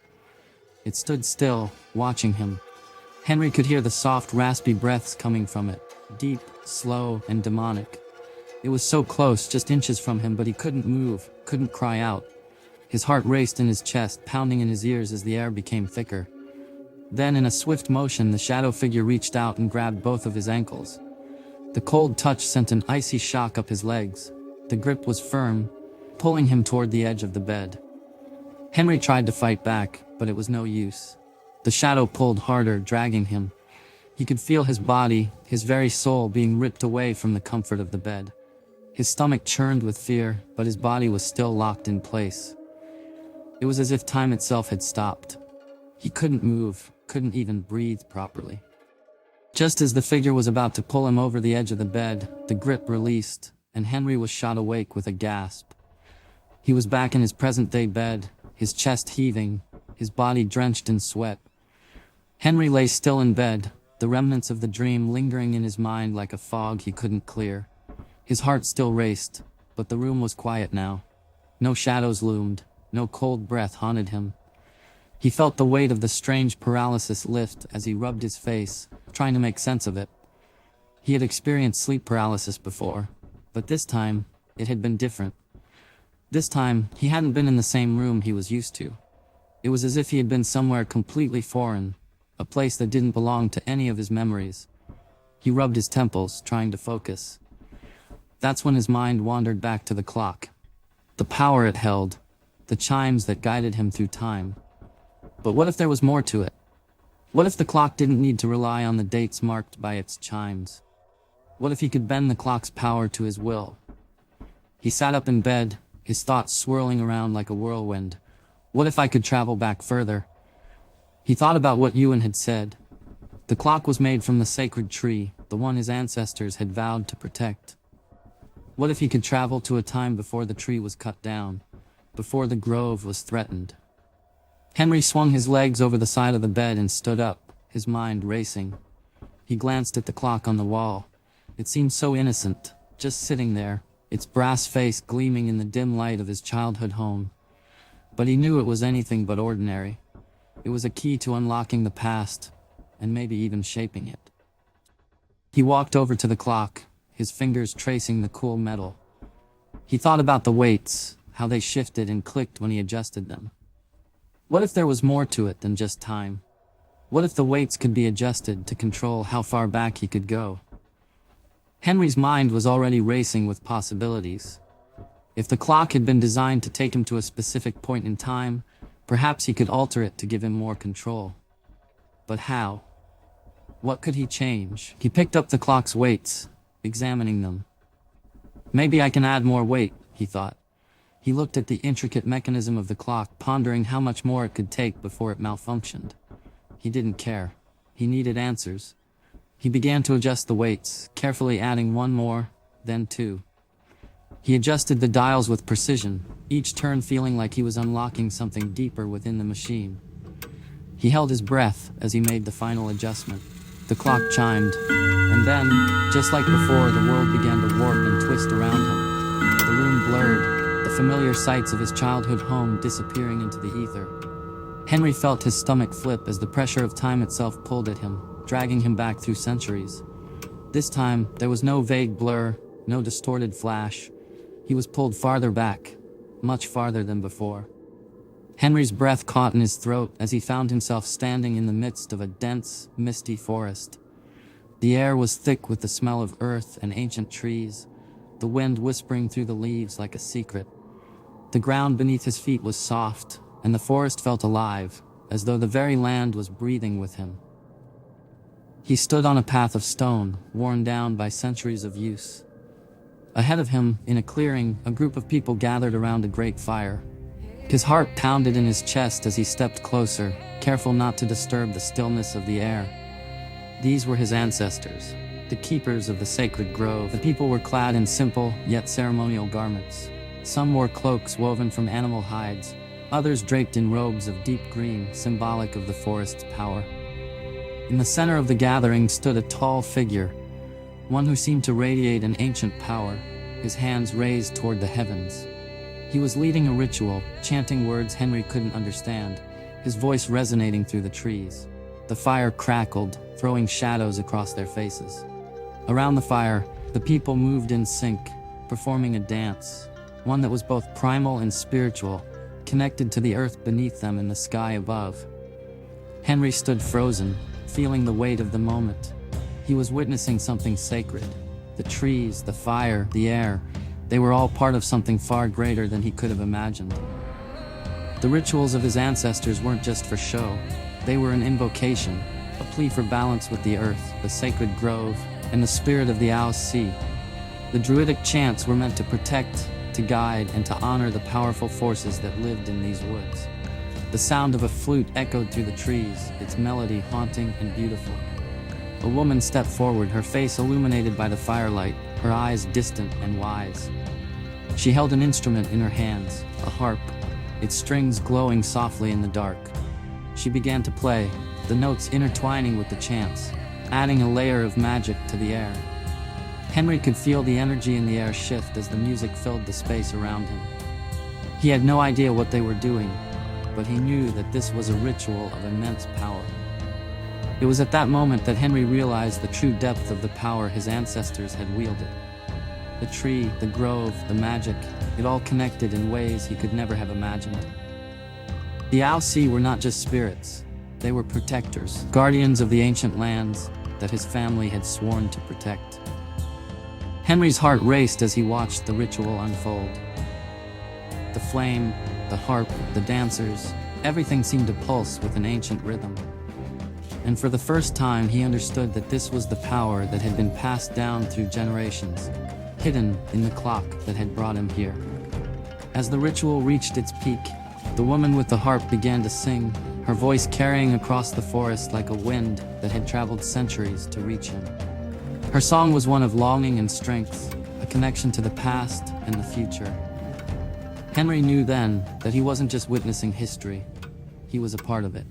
[SPEAKER 1] It stood still, watching him. Henry could hear the soft, raspy breaths coming from it, deep, slow, and demonic. It was so close, just inches from him, but he couldn't move, couldn't cry out. His heart raced in his chest, pounding in his ears as the air became thicker. Then, in a swift motion, the shadow figure reached out and grabbed both of his ankles. The cold touch sent an icy shock up his legs. The grip was firm, pulling him toward the edge of the bed. Henry tried to fight back, but it was no use. The shadow pulled harder, dragging him. He could feel his body, his very soul, being ripped away from the comfort of the bed. His stomach churned with fear, but his body was still locked in place. It was as if time itself had stopped. He couldn't move, couldn't even breathe properly. Just as the figure was about to pull him over the edge of the bed, the grip released, and Henry was shot awake with a gasp. He was back in his present-day bed, his chest heaving, his body drenched in sweat. Henry lay still in bed, the remnants of the dream lingering in his mind like a fog he couldn't clear. His heart still raced, but the room was quiet now. No shadows loomed, no cold breath haunted him. He felt the weight of the strange paralysis lift as he rubbed his face, trying to make sense of it. He had experienced sleep paralysis before, but this time, it had been different. This time, he hadn't been in the same room he was used to. It was as if he had been somewhere completely foreign, a place that didn't belong to any of his memories. He rubbed his temples, trying to focus. That's when his mind wandered back to the clock. The power it held, the chimes that guided him through time. But what if there was more to it? What if the clock didn't need to rely on the dates marked by its chimes? What if he could bend the clock's power to his will? He sat up in bed, his thoughts swirling around like a whirlwind. What if I could travel back further? He thought about what Ewan had said. The clock was made from the sacred tree, the one his ancestors had vowed to protect. What if he could travel to a time before the tree was cut down, before the grove was threatened? Henry swung his legs over the side of the bed and stood up, his mind racing. He glanced at the clock on the wall. It seemed so innocent, just sitting there, its brass face gleaming in the dim light of his childhood home. But he knew it was anything but ordinary. It was a key to unlocking the past, and maybe even shaping it. He walked over to the clock, his fingers tracing the cool metal. He thought about the weights, how they shifted and clicked when he adjusted them. What if there was more to it than just time? What if the weights could be adjusted to control how far back he could go? Henry's mind was already racing with possibilities. If the clock had been designed to take him to a specific point in time, perhaps he could alter it to give him more control. But how? What could he change? He picked up the clock's weights, examining them. Maybe I can add more weight, he thought. He looked at the intricate mechanism of the clock, pondering how much more it could take before it malfunctioned. He didn't care. He needed answers. He began to adjust the weights, carefully adding one more, then two. He adjusted the dials with precision, each turn feeling like he was unlocking something deeper within the machine. He held his breath as he made the final adjustment. The clock chimed, and then, just like before, the world began to warp and twist around him. The room blurred, the familiar sights of his childhood home disappearing into the ether. Henry felt his stomach flip as the pressure of time itself pulled at him, dragging him back through centuries. This time, there was no vague blur, no distorted flash. He was pulled farther back, much farther than before. Henry's breath caught in his throat as he found himself standing in the midst of a dense, misty forest. The air was thick with the smell of earth and ancient trees, the wind whispering through the leaves like a secret. The ground beneath his feet was soft, and the forest felt alive, as though the very land was breathing with him. He stood on a path of stone, worn down by centuries of use. Ahead of him, in a clearing, a group of people gathered around a great fire. His heart pounded in his chest as he stepped closer, careful not to disturb the stillness of the air. These were his ancestors, the keepers of the sacred grove. The people were clad in simple, yet ceremonial garments. Some wore cloaks woven from animal hides, others draped in robes of deep green, symbolic of the forest's power. In the center of the gathering stood a tall figure, one who seemed to radiate an ancient power, his hands raised toward the heavens. He was leading a ritual, chanting words Henry couldn't understand, his voice resonating through the trees. The fire crackled, throwing shadows across their faces. Around the fire, the people moved in sync, performing a dance, one that was both primal and spiritual, connected to the earth beneath them and the sky above. Henry stood frozen, feeling the weight of the moment. He was witnessing something sacred. The trees, the fire, the air, they were all part of something far greater than he could have imagined. The rituals of his ancestors weren't just for show. They were an invocation, a plea for balance with the earth, the sacred grove, and the spirit of the Owl Sea. The druidic chants were meant to protect, to guide, and to honor the powerful forces that lived in these woods. The sound of a flute echoed through the trees, its melody haunting and beautiful. A woman stepped forward, her face illuminated by the firelight, her eyes distant and wise. She held an instrument in her hands, a harp, its strings glowing softly in the dark. She began to play, the notes intertwining with the chants, adding a layer of magic to the air. Henry could feel the energy in the air shift as the music filled the space around him. He had no idea what they were doing, but he knew that this was a ritual of immense power. It was at that moment that Henry realized the true depth of the power his ancestors had wielded. The tree, the grove, the magic, it all connected in ways he could never have imagined. The Owl Sea were not just spirits, they were protectors, guardians of the ancient lands that his family had sworn to protect. Henry's heart raced as he watched the ritual unfold. The flame, the harp, the dancers, everything seemed to pulse with an ancient rhythm. And for the first time he understood that this was the power that had been passed down through generations, hidden in the clock that had brought him here. As the ritual reached its peak, the woman with the harp began to sing, her voice carrying across the forest like a wind that had traveled centuries to reach him. Her song was one of longing and strength, a connection to the past and the future. Henry knew then that he wasn't just witnessing history, he was a part of it.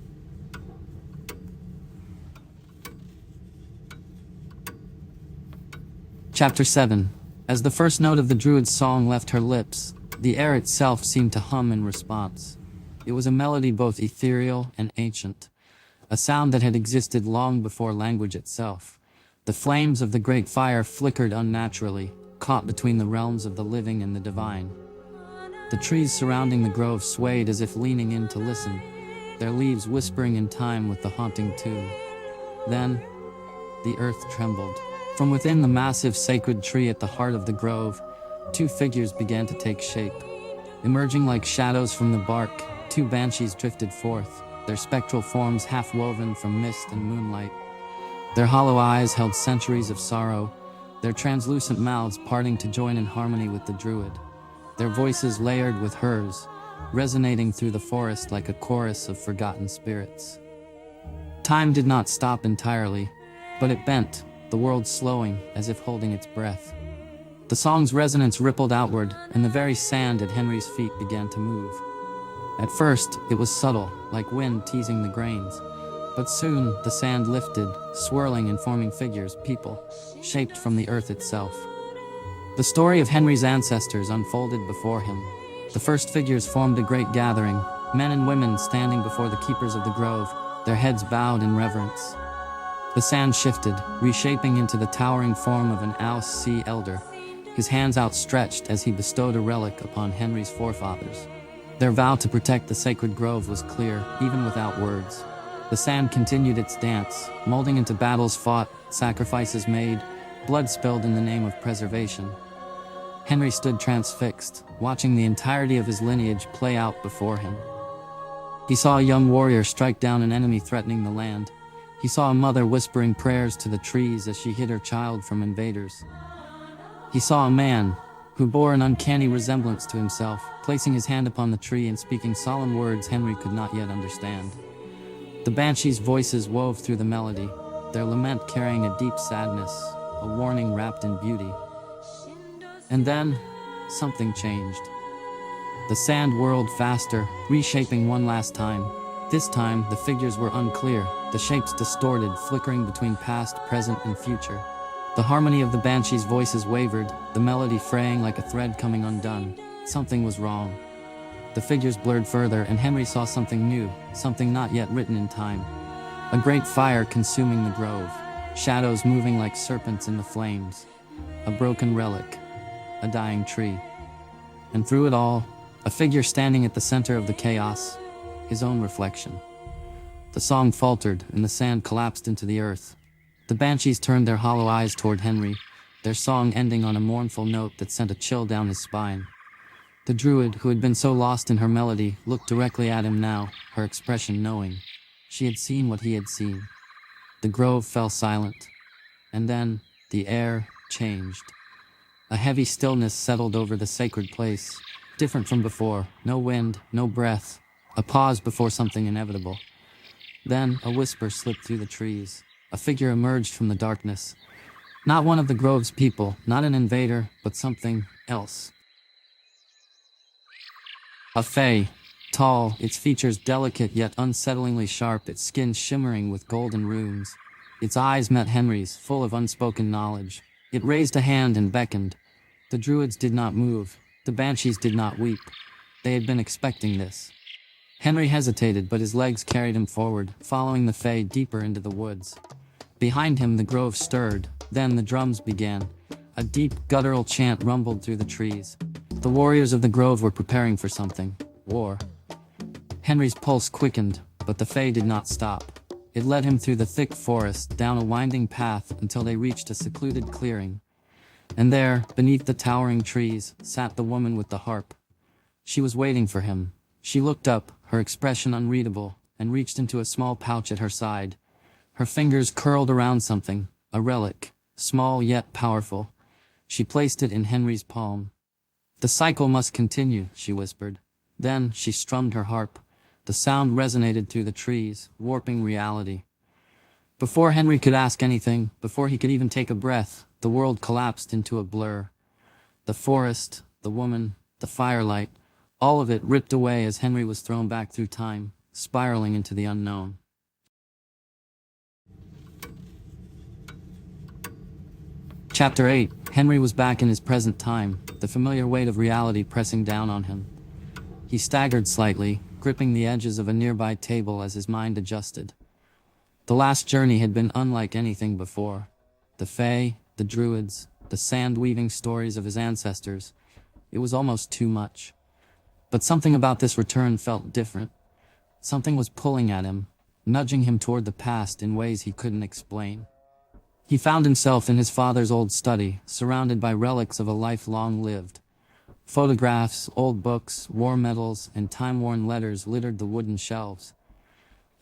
[SPEAKER 1] Chapter 7. As the first note of the druid's song left her lips, the air itself seemed to hum in response. It was a melody both ethereal and ancient, a sound that had existed long before language itself. The flames of the great fire flickered unnaturally, caught between the realms of the living and the divine. The trees surrounding the grove swayed as if leaning in to listen, their leaves whispering in time with the haunting tune. Then, the earth trembled. From within the massive sacred tree at the heart of the grove, two figures began to take shape. Emerging like shadows from the bark, two banshees drifted forth, their spectral forms half woven from mist and moonlight. Their hollow eyes held centuries of sorrow, their translucent mouths parting to join in harmony with the druid, their voices layered with hers, resonating through the forest like a chorus of forgotten spirits. Time did not stop entirely, but it bent, the world slowing, as if holding its breath. The song's resonance rippled outward, and the very sand at Henry's feet began to move. At first, it was subtle, like wind teasing the grains, but soon the sand lifted, swirling and forming figures, people, shaped from the earth itself. The story of Henry's ancestors unfolded before him. The first figures formed a great gathering, men and women standing before the keepers of the grove, their heads bowed in reverence. The sand shifted, reshaping into the towering form of an Owl Sea elder, his hands outstretched as he bestowed a relic upon Henry's forefathers. Their vow to protect the sacred grove was clear, even without words. The sand continued its dance, molding into battles fought, sacrifices made, blood spilled in the name of preservation. Henry stood transfixed, watching the entirety of his lineage play out before him. He saw a young warrior strike down an enemy threatening the land. He saw a mother whispering prayers to the trees as she hid her child from invaders. He saw a man, who bore an uncanny resemblance to himself, placing his hand upon the tree and speaking solemn words Henry could not yet understand. The Banshees' voices wove through the melody, their lament carrying a deep sadness, a warning wrapped in beauty. And then, something changed. The sand whirled faster, reshaping one last time. This time, the figures were unclear, the shapes distorted, flickering between past, present, and future. The harmony of the Banshees' voices wavered, the melody fraying like a thread coming undone. Something was wrong. The figures blurred further, and Henry saw something new, something not yet written in time. A great fire consuming the grove, shadows moving like serpents in the flames. A broken relic, a dying tree. And through it all, a figure standing at the center of the chaos, his own reflection. The song faltered, and the sand collapsed into the earth. The Banshees turned their hollow eyes toward Henry, their song ending on a mournful note that sent a chill down his spine. The druid, who had been so lost in her melody, looked directly at him now, her expression knowing. She had seen what he had seen. The grove fell silent, and then the air changed. A heavy stillness settled over the sacred place, different from before, no wind, no breath, a pause before something inevitable. Then a whisper slipped through the trees. A figure emerged from the darkness. Not one of the grove's people, not an invader, but something else. A fae, tall, its features delicate yet unsettlingly sharp, its skin shimmering with golden runes. Its eyes met Henry's, full of unspoken knowledge. It raised a hand and beckoned. The druids did not move. The Banshees did not weep. They had been expecting this. Henry hesitated, but his legs carried him forward, following the fae deeper into the woods. Behind him, the grove stirred. Then the drums began. A deep, guttural chant rumbled through the trees. The warriors of the grove were preparing for something. War. Henry's pulse quickened, but the fae did not stop. It led him through the thick forest, down a winding path, until they reached a secluded clearing. And there, beneath the towering trees, sat the woman with the harp. She was waiting for him. She looked up, her expression unreadable, and reached into a small pouch at her side. Her fingers curled around something, a relic, small yet powerful. She placed it in Henry's palm. "The cycle must continue," she whispered. Then she strummed her harp. The sound resonated through the trees, warping reality. Before Henry could ask anything, before he could even take a breath, the world collapsed into a blur. The forest, the woman, the firelight, all of it ripped away as Henry was thrown back through time, spiraling into the unknown. Chapter 8. Henry was back in his present time, the familiar weight of reality pressing down on him. He staggered slightly, gripping the edges of a nearby table as his mind adjusted. The last journey had been unlike anything before. The fae, the druids, the sand-weaving stories of his ancestors. It was almost too much. But something about this return felt different. Something was pulling at him, nudging him toward the past in ways he couldn't explain. He found himself in his father's old study, surrounded by relics of a life long lived. Photographs, old books, war medals, and time-worn letters littered the wooden shelves.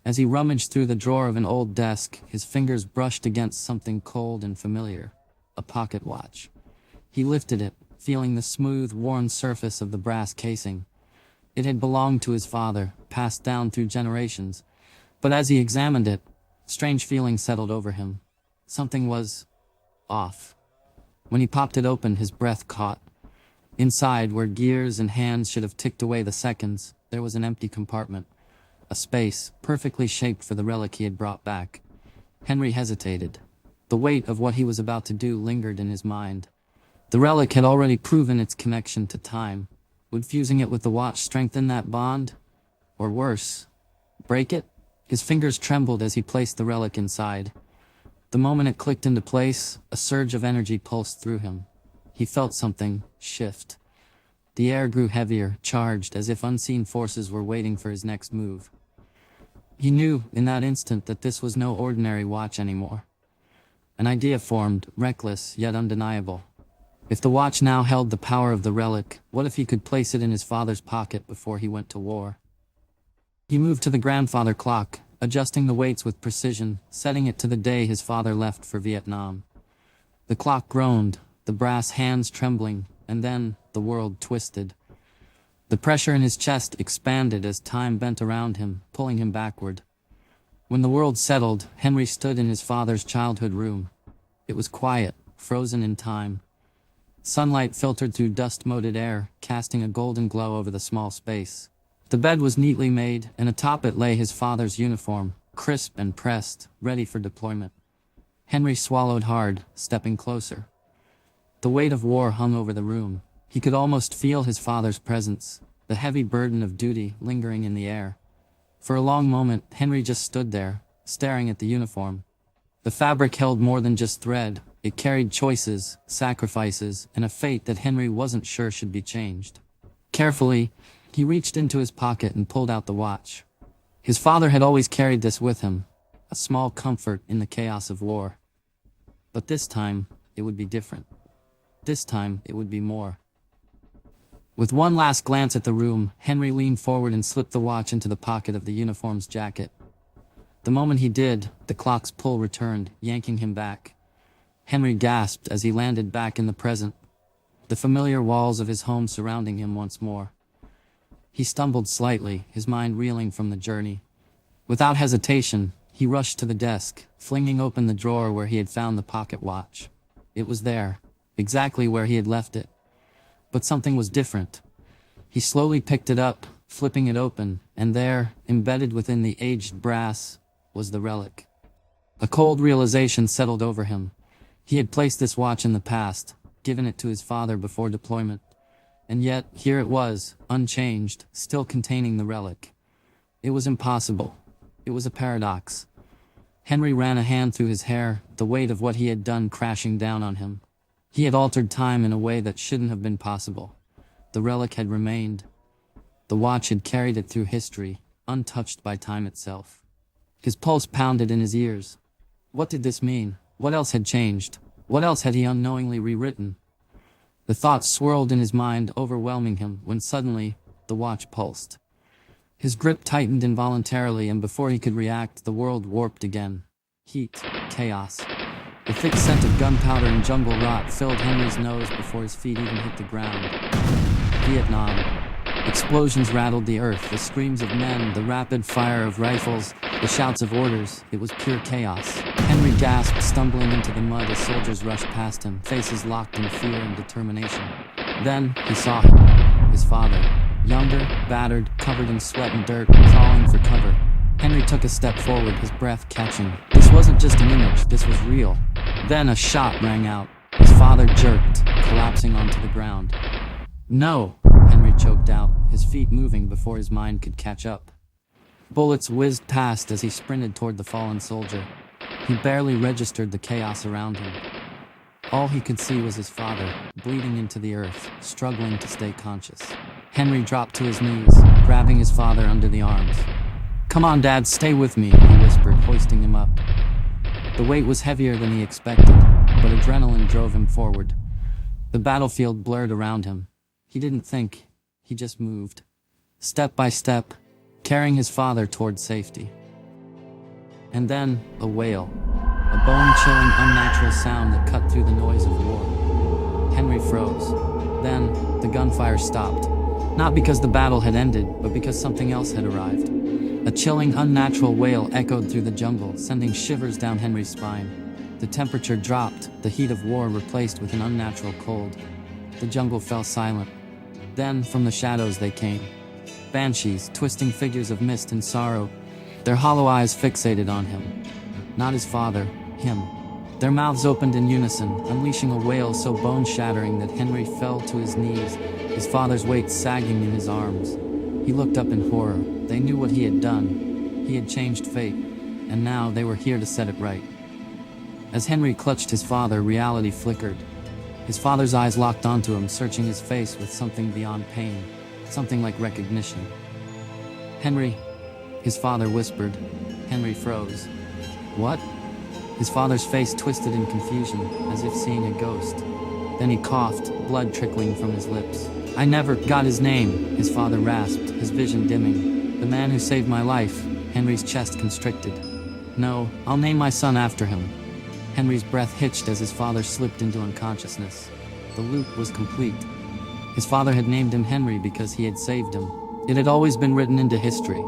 [SPEAKER 1] As he rummaged through the drawer of an old desk, his fingers brushed against something cold and familiar, a pocket watch. He lifted it, feeling the smooth, worn surface of the brass casing. It had belonged to his father, passed down through generations. But as he examined it, strange feelings settled over him. Something was off. When he popped it open, his breath caught. Inside, where gears and hands should have ticked away the seconds, there was an empty compartment. A space, perfectly shaped for the relic he had brought back. Henry hesitated. The weight of what he was about to do lingered in his mind. The relic had already proven its connection to time. Would fusing it with the watch strengthen that bond? Or worse, break it? His fingers trembled as he placed the relic inside. The moment it clicked into place, a surge of energy pulsed through him. He felt something shift. The air grew heavier, charged, as if unseen forces were waiting for his next move. He knew, in that instant, that this was no ordinary watch anymore. An idea formed, reckless, yet undeniable. If the watch now held the power of the relic, what if he could place it in his father's pocket before he went to war? He moved to the grandfather clock, adjusting the weights with precision, setting it to the day his father left for Vietnam. The clock groaned, the brass hands trembling, and then the world twisted. The pressure in his chest expanded as time bent around him, pulling him backward. When the world settled, Henry stood in his father's childhood room. It was quiet, frozen in time. Sunlight filtered through dust-moted air, casting a golden glow over the small space. The bed was neatly made, and atop it lay his father's uniform, crisp and pressed, ready for deployment. Henry swallowed hard, stepping closer. The weight of war hung over the room. He could almost feel his father's presence, the heavy burden of duty lingering in the air. For a long moment, Henry just stood there, staring at the uniform. The fabric held more than just thread. It carried choices, sacrifices, and a fate that Henry wasn't sure should be changed. Carefully, he reached into his pocket and pulled out the watch. His father had always carried this with him, a small comfort in the chaos of war. But this time, it would be different. This time, it would be more. With one last glance at the room, Henry leaned forward and slipped the watch into the pocket of the uniform's jacket. The moment he did, the clock's pull returned, yanking him back. Henry gasped as he landed back in the present, the familiar walls of his home surrounding him once more. He stumbled slightly, his mind reeling from the journey. Without hesitation, he rushed to the desk, flinging open the drawer where he had found the pocket watch. It was there, exactly where he had left it. But something was different. He slowly picked it up, flipping it open, and there, embedded within the aged brass, was the relic. A cold realization settled over him. He had placed this watch in the past, given it to his father before deployment. And yet, here it was, unchanged, still containing the relic. It was impossible. It was a paradox. Henry ran a hand through his hair, the weight of what he had done crashing down on him. He had altered time in a way that shouldn't have been possible. The relic had remained. The watch had carried it through history, untouched by time itself. His pulse pounded in his ears. What did this mean? What else had changed? What else had he unknowingly rewritten? The thoughts swirled in his mind, overwhelming him, when suddenly, the watch pulsed. His grip tightened involuntarily, and before he could react, the world warped again. Heat, chaos. The thick scent of gunpowder and jungle rot filled Henry's nose before his feet even hit the ground. Vietnam. Explosions rattled the earth, the screams of men, the rapid fire of rifles, the shouts of orders. It was pure chaos. Henry gasped, stumbling into the mud as soldiers rushed past him, faces locked in fear and determination. Then, he saw him, his father. Younger, battered, covered in sweat and dirt, crawling for cover. Henry took a step forward, his breath catching. This wasn't just an image, this was real. Then a shot rang out. His father jerked, collapsing onto the ground. No, Henry choked out, his feet moving before his mind could catch up. Bullets whizzed past as he sprinted toward the fallen soldier. He barely registered the chaos around him. All he could see was his father, bleeding into the earth, struggling to stay conscious. Henry dropped to his knees, grabbing his father under the arms. "Come on, Dad, stay with me," he whispered, hoisting him up. The weight was heavier than he expected, but adrenaline drove him forward. The battlefield blurred around him. He didn't think, he just moved. Step by step, carrying his father toward safety. And then, a wail. A bone-chilling, unnatural sound that cut through the noise of war. Henry froze. Then, the gunfire stopped. Not because the battle had ended, but because something else had arrived. A chilling, unnatural wail echoed through the jungle, sending shivers down Henry's spine. The temperature dropped, the heat of war replaced with an unnatural cold. The jungle fell silent. Then, from the shadows they came. Banshees, twisting figures of mist and sorrow, their hollow eyes fixated on him. Not his father, him. Their mouths opened in unison, unleashing a wail so bone-shattering that Henry fell to his knees, his father's weight sagging in his arms. He looked up in horror. They knew what he had done. He had changed fate, and now they were here to set it right. As Henry clutched his father, reality flickered. His father's eyes locked onto him, searching his face with something beyond pain, something like recognition. "Henry," his father whispered. Henry froze. "What?" His father's face twisted in confusion, as if seeing a ghost. Then he coughed, blood trickling from his lips. "I never got his name," his father rasped, his vision dimming. "The man who saved my life." Henry's chest constricted. "No, I'll name my son after him." Henry's breath hitched as his father slipped into unconsciousness. The loop was complete. His father had named him Henry because he had saved him. It had always been written into history.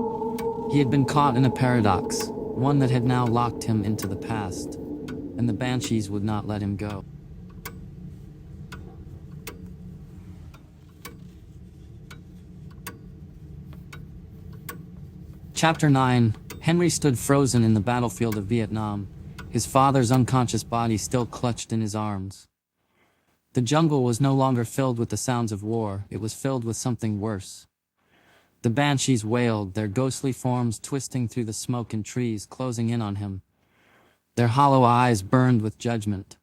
[SPEAKER 1] He had been caught in a paradox, one that had now locked him into the past, and the Banshees would not let him go. Chapter 9. Henry stood frozen in the battlefield of Vietnam, his father's unconscious body still clutched in his arms. The jungle was no longer filled with the sounds of war, it was filled with something worse. The Banshees wailed, their ghostly forms twisting through the smoke and trees, closing in on him. Their hollow eyes burned with judgment.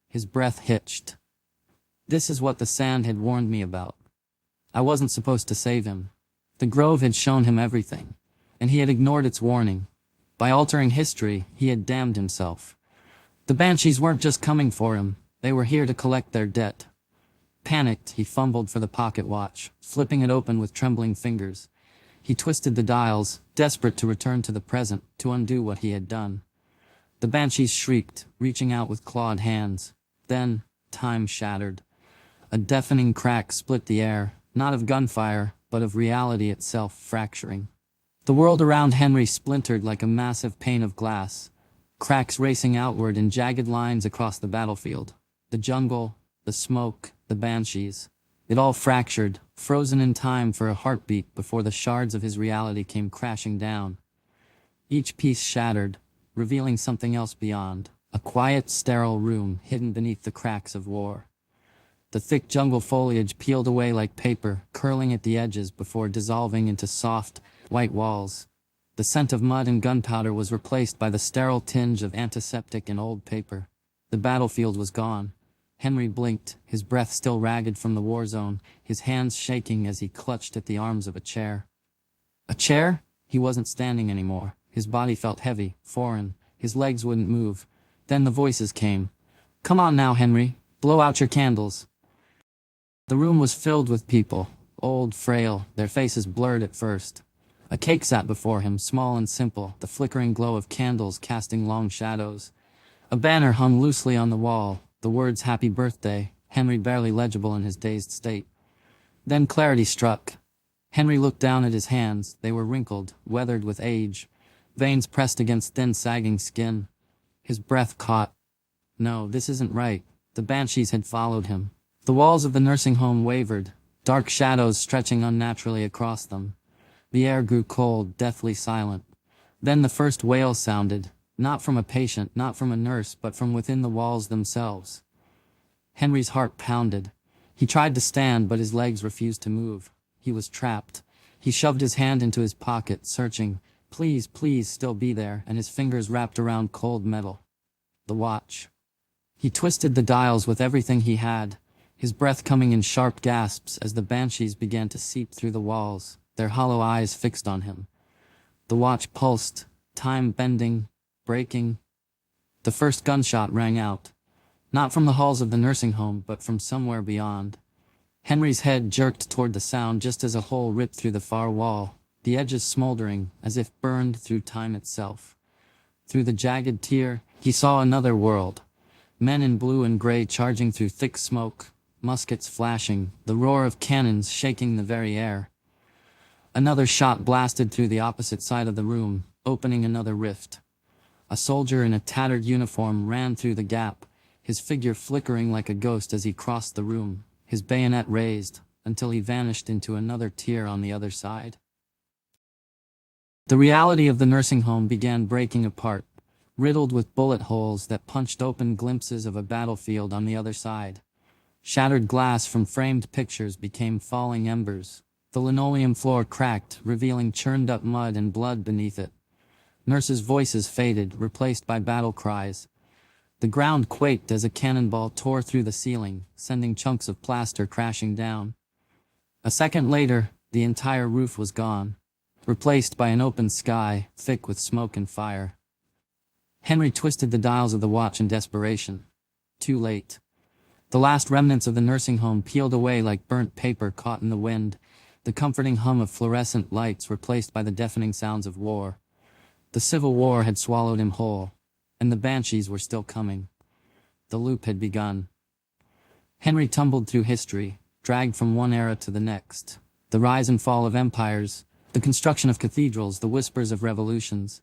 [SPEAKER 1] His breath hitched. This is what the sand had warned me about. I wasn't supposed to save him. The grove had shown him everything, and he had ignored its warning. By altering history, he had damned himself. The Banshees weren't just coming for him, they were here to collect their debt. Panicked, he fumbled for the pocket watch, flipping it open with trembling fingers. He twisted the dials, desperate to return to the present, to undo what he had done. The Banshees shrieked, reaching out with clawed hands. Then, time shattered. A deafening crack split the air, not of gunfire, but of reality itself fracturing. The world around Henry splintered like a massive pane of glass, cracks racing outward in jagged lines across the battlefield. The jungle, the smoke, the Banshees. It all fractured, frozen in time for a heartbeat before the shards of his reality came crashing down. Each piece shattered, revealing something else beyond, a quiet, sterile room hidden beneath the cracks of war. The thick jungle foliage peeled away like paper, curling at the edges before dissolving into soft, white walls. The scent of mud and gunpowder was replaced by the sterile tinge of antiseptic and old paper. The battlefield was gone. Henry blinked, his breath still ragged from the war zone, his hands shaking as he clutched at the arms of a chair. A chair? He wasn't standing anymore. His body felt heavy, foreign. His legs wouldn't move. Then the voices came. "Come on now, Henry. Blow out your candles." The room was filled with people, old, frail, their faces blurred at first. A cake sat before him, small and simple, the flickering glow of candles casting long shadows. A banner hung loosely on the wall, the words "Happy Birthday," Henry barely legible in his dazed state. Then clarity struck. Henry looked down at his hands, they were wrinkled, weathered with age, veins pressed against thin, sagging skin. His breath caught. No, this isn't right. The Banshees had followed him. The walls of the nursing home wavered, dark shadows stretching unnaturally across them. The air grew cold, deathly silent. Then the first wail sounded, not from a patient, not from a nurse, but from within the walls themselves. Henry's heart pounded. He tried to stand, but his legs refused to move. He was trapped. He shoved his hand into his pocket, searching. Please, please still be there, and his fingers wrapped around cold metal. The watch. He twisted the dials with everything he had, his breath coming in sharp gasps as the Banshees began to seep through the walls, their hollow eyes fixed on him. The watch pulsed, time bending, breaking. The first gunshot rang out, not from the halls of the nursing home, but from somewhere beyond. Henry's head jerked toward the sound just as a hole ripped through the far wall, the edges smoldering, as if burned through time itself. Through the jagged tear, he saw another world. Men in blue and gray charging through thick smoke, muskets flashing, the roar of cannons shaking the very air. Another shot blasted through the opposite side of the room, opening another rift. A soldier in a tattered uniform ran through the gap, his figure flickering like a ghost as he crossed the room, his bayonet raised, until he vanished into another tier on the other side. The reality of the nursing home began breaking apart, riddled with bullet holes that punched open glimpses of a battlefield on the other side. Shattered glass from framed pictures became falling embers. The linoleum floor cracked, revealing churned-up mud and blood beneath it. Nurses' voices faded, replaced by battle cries. The ground quaked as a cannonball tore through the ceiling, sending chunks of plaster crashing down. A second later, the entire roof was gone, replaced by an open sky, thick with smoke and fire. Henry twisted the dials of the watch in desperation. Too late. The last remnants of the nursing home peeled away like burnt paper caught in the wind, the comforting hum of fluorescent lights replaced by the deafening sounds of war. The Civil War had swallowed him whole, and the Banshees were still coming. The loop had begun. Henry tumbled through history, dragged from one era to the next. The rise and fall of empires, the construction of cathedrals, the whispers of revolutions.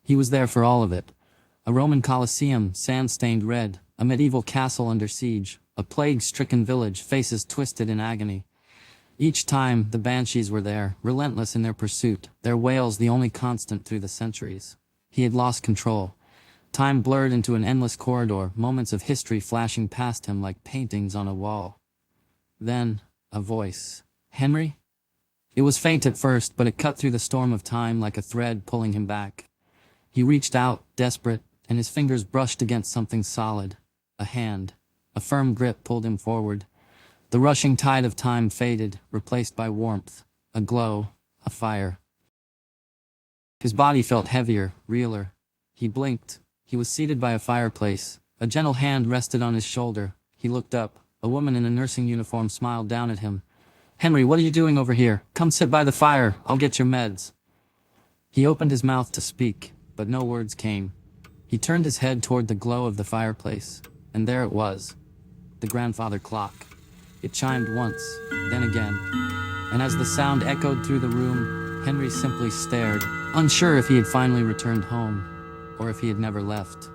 [SPEAKER 1] He was there for all of it. A Roman coliseum, sand-stained red, a medieval castle under siege, a plague-stricken village, faces twisted in agony. Each time, the Banshees were there, relentless in their pursuit, their wails the only constant through the centuries. He had lost control. Time blurred into an endless corridor, moments of history flashing past him like paintings on a wall. Then, a voice. Henry? It was faint at first, but it cut through the storm of time like a thread pulling him back. He reached out, desperate, and his fingers brushed against something solid. A hand. A firm grip pulled him forward. The rushing tide of time faded, replaced by warmth, a glow, a fire. His body felt heavier, realer. He blinked. He was seated by a fireplace. A gentle hand rested on his shoulder. He looked up. A woman in a nursing uniform smiled down at him. Henry, what are you doing over here? Come sit by the fire. I'll get your meds. He opened his mouth to speak, but no words came. He turned his head toward the glow of the fireplace, and there it was. The grandfather clock. It chimed once, then again. And as the sound echoed through the room, Henry simply stared, unsure if he had finally returned home, or if he had never left.